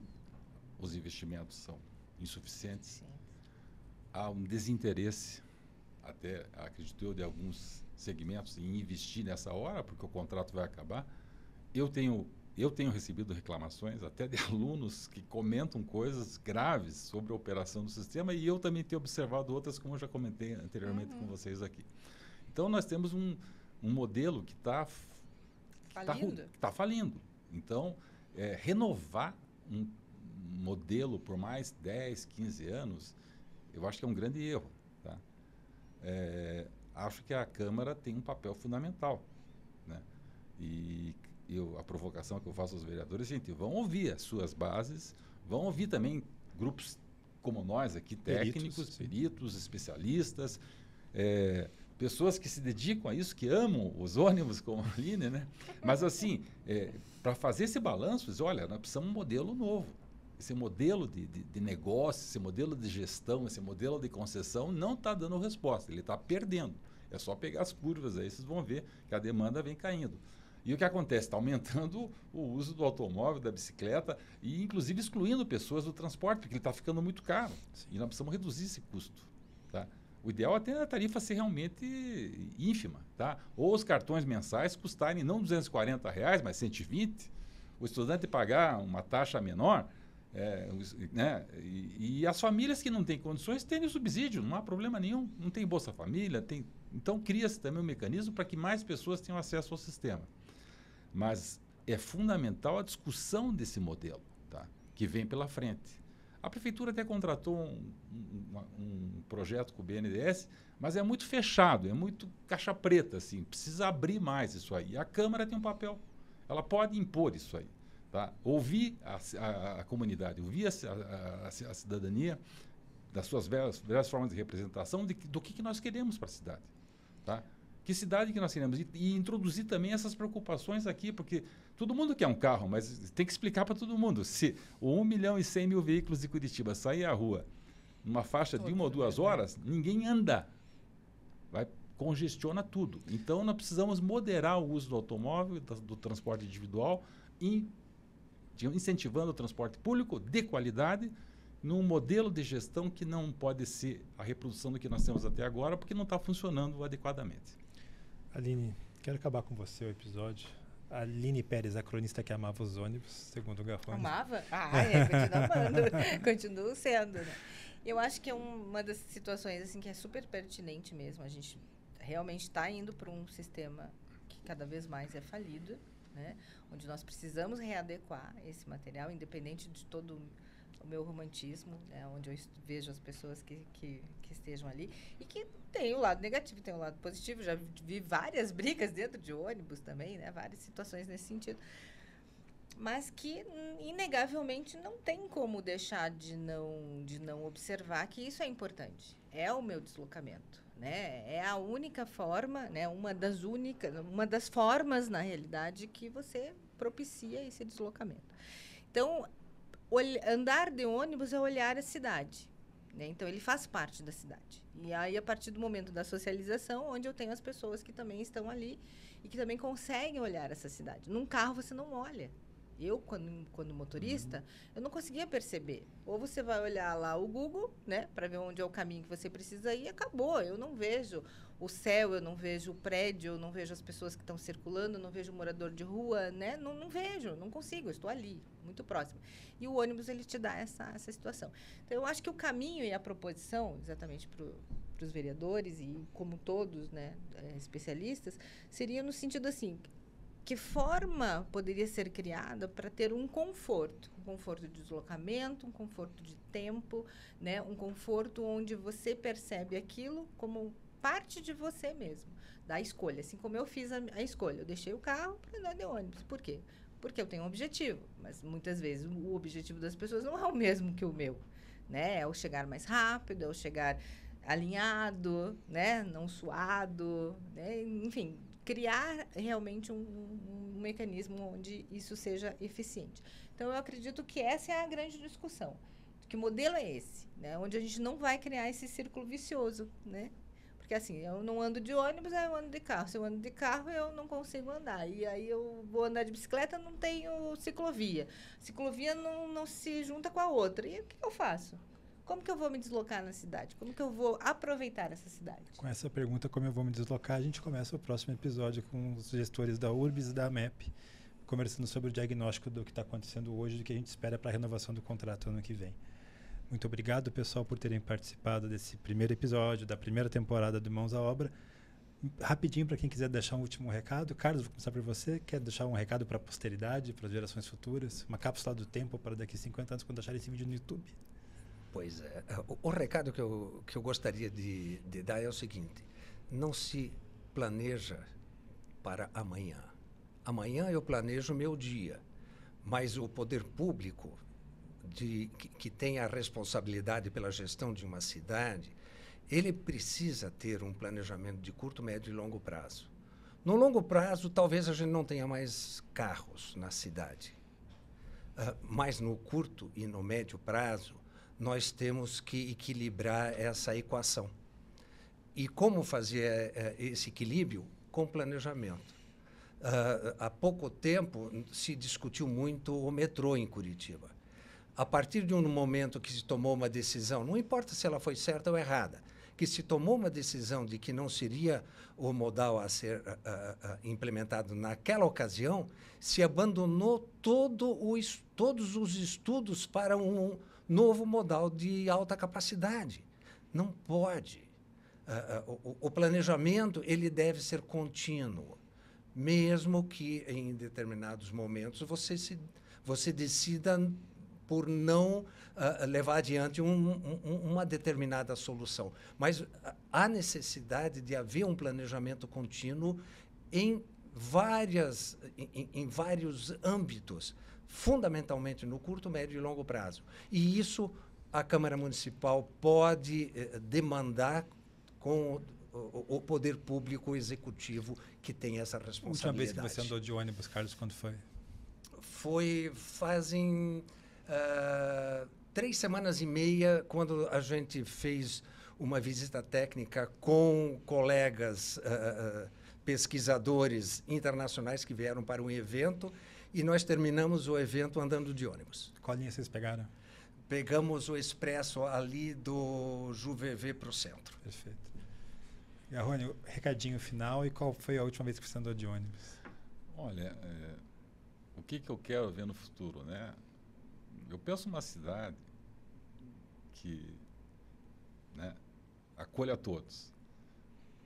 os investimentos são insuficientes, Sim. há um desinteresse, até acredito eu, de alguns segmentos em investir nessa hora, porque o contrato vai acabar. Eu tenho recebido reclamações até de alunos que comentam coisas graves sobre a operação do sistema, e eu também tenho observado outras, como eu já comentei anteriormente com vocês aqui. Então, nós temos um modelo que está falindo. Então, renovar um modelo por mais 10, 15 anos, eu acho que é um grande erro. Tá? Acho que a Câmara tem um papel fundamental, né? E a provocação que eu faço aos vereadores, gente, vão ouvir as suas bases, vão ouvir também grupos como nós aqui, técnicos, peritos, especialistas, pessoas que se dedicam a isso, que amam os ônibus, como a Aline, né? Mas, assim, para fazer esse balanço, olha, nós precisamos de um modelo novo. Esse modelo de negócio, esse modelo de gestão, esse modelo de concessão não está dando resposta, ele está perdendo. É só pegar as curvas aí, vocês vão ver que a demanda vem caindo. E o que acontece? Está aumentando o uso do automóvel, da bicicleta, e inclusive excluindo pessoas do transporte, porque ele está ficando muito caro. Sim. E nós precisamos reduzir esse custo. Tá? O ideal é até a tarifa ser realmente ínfima. Tá? Ou os cartões mensais custarem não R$240, mas 120. O estudante pagar uma taxa menor, né? E as famílias que não têm condições terem subsídio, não há problema nenhum. Não tem Bolsa Família. Então, cria-se também um mecanismo para que mais pessoas tenham acesso ao sistema. Mas é fundamental a discussão desse modelo, tá? Que vem pela frente. A Prefeitura até contratou um projeto com o BNDES, mas é muito fechado, é muito caixa preta, assim, precisa abrir mais isso aí. A Câmara tem um papel, ela pode impor isso aí. Tá? Ouvir a comunidade, ouvir a cidadania, das suas várias formas de representação, do que nós queremos para a cidade. Tá? Que cidade que nós queremos? E introduzir também essas preocupações aqui, porque todo mundo quer um carro, mas tem que explicar para todo mundo. Se o 1.100.000 veículos de Curitiba saírem à rua numa faixa de 1 ou 2 horas, ninguém anda. Congestiona tudo. Então, nós precisamos moderar o uso do automóvel, do transporte individual, incentivando o transporte público de qualidade, num modelo de gestão que não pode ser a reprodução do que nós temos até agora, porque não está funcionando adequadamente. Aline, quero acabar com você o episódio. A Aline Pérez, a cronista que amava os ônibus, segundo o Garrone. Amava? Continua amando. Continuo sendo, né? Eu acho que é uma das situações assim, que é super pertinente mesmo. A gente realmente está indo para um sistema que cada vez mais é falido, né? Onde nós precisamos readequar esse material, independente de todo o meu romantismo, né? Onde eu vejo as pessoas que estejam ali, e que tem o lado negativo, tem o lado positivo. Já vi várias brigas dentro de ônibus também, né? Várias situações nesse sentido. Mas que, inegavelmente, não tem como deixar de não observar que isso é importante. É o meu deslocamento, né? É a única forma, né? Uma das formas, na realidade, que você propicia esse deslocamento. Então, andar de ônibus é olhar a cidade, né? Então, ele faz parte da cidade. E aí, a partir do momento da socialização, onde eu tenho as pessoas que também estão ali e que também conseguem olhar essa cidade. Num carro, você não olha. Eu, quando motorista, eu não conseguia perceber. Ou você vai olhar lá o Google, né, para ver onde é o caminho que você precisa ir, e acabou. Eu não vejo o céu, eu não vejo o prédio, eu não vejo as pessoas que estão circulando, eu não vejo o morador de rua, né? Não vejo, não consigo, eu estou ali, muito próximo. E o ônibus, ele te dá essa situação. Então, eu acho que o caminho e a proposição, exatamente para os vereadores e como todos, né, especialistas, seria no sentido assim, que forma poderia ser criada para ter um conforto de deslocamento, um conforto de tempo, né, um conforto onde você percebe aquilo como parte de você mesmo, da escolha. Assim como eu fiz a escolha, eu deixei o carro para andar de ônibus. Por quê? Porque eu tenho um objetivo, mas muitas vezes o objetivo das pessoas não é o mesmo que o meu, né? É o chegar mais rápido, é o chegar alinhado, né, não suado, né, enfim, criar realmente um mecanismo onde isso seja eficiente. Então, eu acredito que essa é a grande discussão. Que modelo é esse? Né? Onde a gente não vai criar esse círculo vicioso, né? Porque, assim, eu não ando de ônibus, aí eu ando de carro. Se eu ando de carro, eu não consigo andar. E aí eu vou andar de bicicleta, não tenho ciclovia. Ciclovia não se junta com a outra. E o que eu faço? Como que eu vou me deslocar na cidade? Como que eu vou aproveitar essa cidade? Com essa pergunta, como eu vou me deslocar, a gente começa o próximo episódio com os gestores da URBS e da AMEP, conversando sobre o diagnóstico do que está acontecendo hoje e do que a gente espera para a renovação do contrato ano que vem. Muito obrigado, pessoal, por terem participado desse primeiro episódio, da primeira temporada do Mãos à Obra. Rapidinho, para quem quiser deixar um último recado. Carlos, vou começar por você. Quer deixar um recado para a posteridade, para as gerações futuras? Uma cápsula do tempo para daqui a 50 anos, quando acharem esse vídeo no YouTube? Pois é. O recado que eu gostaria de dar é o seguinte: não se planeja para amanhã. Amanhã eu planejo o meu dia, mas o poder público que tem a responsabilidade pela gestão de uma cidade, ele precisa ter um planejamento de curto, médio e longo prazo. No longo prazo, talvez a gente não tenha mais carros na cidade, mas no curto e no médio prazo, nós temos que equilibrar essa equação. E como fazer esse equilíbrio? Com planejamento. Há pouco tempo se discutiu muito o metrô em Curitiba. A partir de um momento que se tomou uma decisão, não importa se ela foi certa ou errada, que se tomou uma decisão de que não seria o modal a ser implementado naquela ocasião, se abandonou todos os estudos para um novo modal de alta capacidade. Não pode. O planejamento ele deve ser contínuo, mesmo que em determinados momentos você decida por não levar adiante uma determinada solução. Mas há necessidade de haver um planejamento contínuo em vários âmbitos, fundamentalmente no curto, médio e longo prazo. E isso a Câmara Municipal pode demandar com o poder público executivo que tem essa responsabilidade. A última vez que você andou de ônibus, Carlos, quando foi? Fazem 3 semanas e meia, quando a gente fez uma visita técnica com colegas pesquisadores internacionais que vieram para um evento, e nós terminamos o evento andando de ônibus. Qual linha vocês pegaram? Pegamos o expresso ali do Juvevê para o centro. Perfeito. Garrone, recadinho final, e qual foi a última vez que você andou de ônibus? Olha, o que eu quero ver no futuro, né? Eu penso numa cidade que, né, acolha a todos,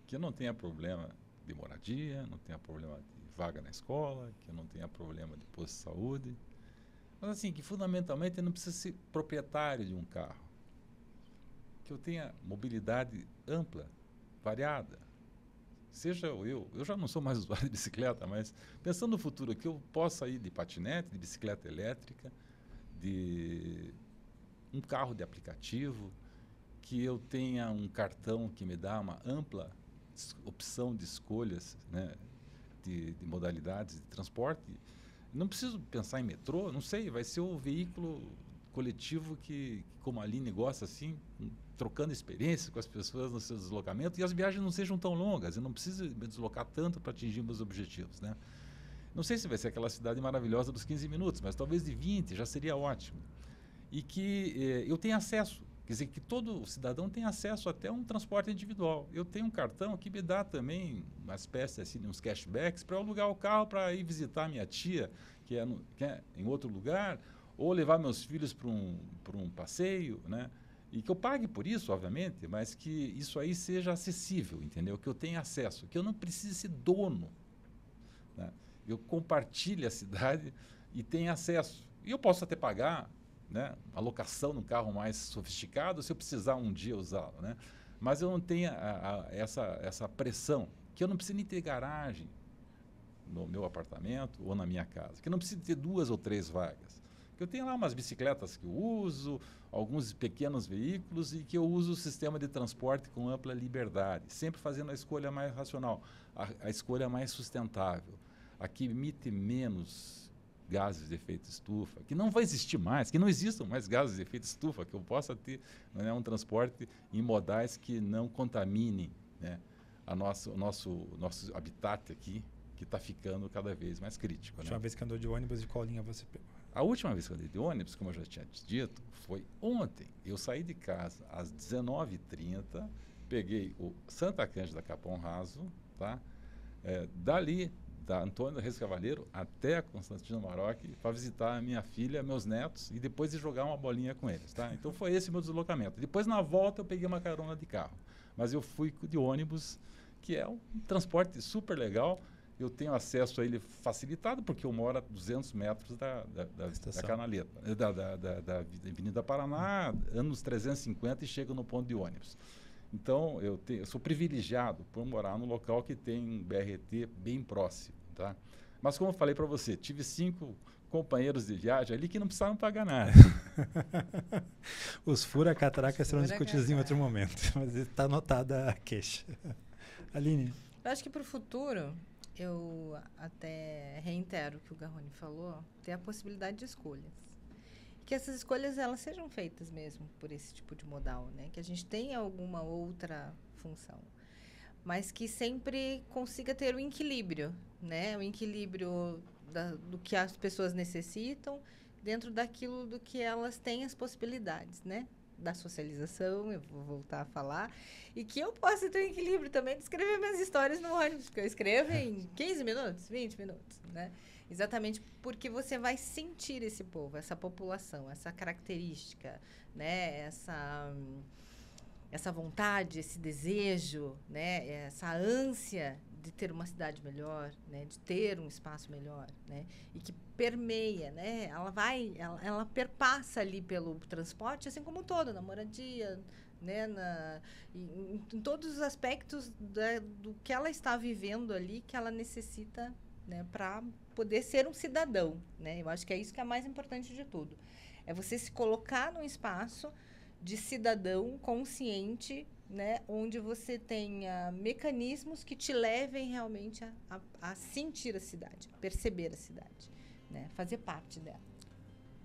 que não tenha problema de moradia, não tenha problema de vaga na escola, que não tenha problema de posto de saúde, mas assim, que fundamentalmente eu não preciso ser proprietário de um carro, que eu tenha mobilidade ampla, variada. Seja eu já não sou mais usuário de bicicleta, mas pensando no futuro, que eu possa ir de patinete, de bicicleta elétrica, de um carro de aplicativo, que eu tenha um cartão que me dá uma ampla opção de escolhas, né, de modalidades de transporte. Não preciso pensar em metrô, não sei, vai ser o veículo coletivo que como a Aline gosta, assim, trocando experiências com as pessoas no seu deslocamento, e as viagens não sejam tão longas, eu não preciso me deslocar tanto para atingir meus objetivos, né? Não sei se vai ser aquela cidade maravilhosa dos 15 minutos, mas talvez de 20 já seria ótimo. E que eu tenha acesso, quer dizer, que todo cidadão tem acesso até a um transporte individual. Eu tenho um cartão que me dá também uma espécie assim, uns cashbacks para eu alugar o carro para ir visitar minha tia, que é em outro lugar, ou levar meus filhos para um passeio, né? E que eu pague por isso, obviamente, mas que isso aí seja acessível, entendeu? Que eu tenha acesso, que eu não precise ser dono, né? Eu compartilhe a cidade e tenha acesso. E eu posso até pagar, né, a locação num carro mais sofisticado se eu precisar um dia usá-lo, né? Mas eu não tenho essa pressão, que eu não preciso nem ter garagem no meu apartamento ou na minha casa, que eu não preciso ter 2 ou 3 vagas. Eu tenho lá umas bicicletas que eu uso, alguns pequenos veículos e que eu uso o sistema de transporte com ampla liberdade, sempre fazendo a escolha mais racional, a escolha mais sustentável, a que emite menos gases de efeito estufa, que não vai existir mais, que não existam mais gases de efeito estufa, que eu possa ter, né, um transporte em modais que não contaminem, né, o nosso habitat aqui, que está ficando cada vez mais crítico. A última vez que andou de ônibus, de qual linha você pegou? A última vez que eu andei de ônibus, como eu já tinha te dito, foi ontem. Eu saí de casa às 19h30, peguei o Santa Cândida Capão Raso, tá? Dali, da Antônio Reis Cavaleiro até a Constantino Maroc, para visitar a minha filha, meus netos, e depois de jogar uma bolinha com eles, tá? Então foi esse o meu deslocamento. Depois, na volta, eu peguei uma carona de carro. Mas eu fui de ônibus, que é um transporte super legal. Eu tenho acesso a ele facilitado, porque eu moro a 200 metros da Canaleta, da Avenida Paraná, anos 350 e chego no ponto de ônibus. Então, eu sou privilegiado por morar num local que tem um BRT bem próximo, tá? Mas, como eu falei para você, tive 5 companheiros de viagem ali que não precisavam pagar nada. Os fura-catracas serão discutidos em outro momento, mas está anotada a queixa. Aline? Eu acho que para o futuro, eu até reitero o que o Garrone falou, ter a possibilidade de escolhas. Que essas escolhas elas sejam feitas mesmo por esse tipo de modal, né? Que a gente tenha alguma outra função, mas que sempre consiga ter o equilíbrio, né? O equilíbrio do que as pessoas necessitam dentro daquilo do que elas têm as possibilidades, né? Da socialização, eu vou voltar a falar, e que eu possa ter um equilíbrio também de escrever minhas histórias no ônibus, porque eu escrevo em 15 minutos, 20 minutos, né? Exatamente porque você vai sentir esse povo, essa população, essa característica, né? Essa vontade, esse desejo, né? Essa ânsia de ter uma cidade melhor, né? De ter um espaço melhor, né? E que permeia, né? Ela perpassa ali pelo transporte, assim como todo, na moradia, né? Em todos os aspectos do que ela está vivendo ali, que ela necessita, né? Para poder ser um cidadão, né? Eu acho que é isso que é mais importante de tudo. É você se colocar num espaço de cidadão consciente, né, onde você tenha mecanismos que te levem realmente a sentir a cidade, a perceber a cidade, né, fazer parte dela.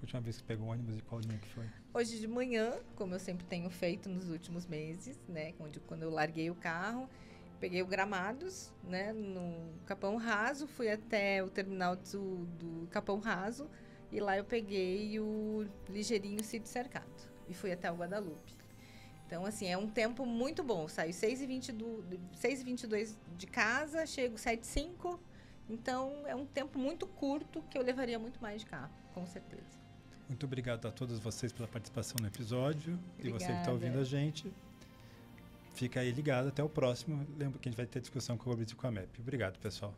Última vez que pegou ônibus, e qual linha que foi? Hoje de manhã, como eu sempre tenho feito nos últimos meses, né, quando eu larguei o carro, peguei o Gramados, né, no Capão Raso, fui até o terminal do Capão Raso e lá eu peguei o ligeirinho Sítio Cercado e fui até o Guadalupe. Então, assim, é um tempo muito bom. Saio 6h22 de casa, chego 7h05. Então, é um tempo muito curto que eu levaria muito mais de carro, com certeza. Muito obrigado a todos vocês pela participação no episódio. Obrigada. E você que está ouvindo a gente, fica aí ligado até o próximo. Lembra que a gente vai ter discussão com o Fabrício e com a MEP. Obrigado, pessoal.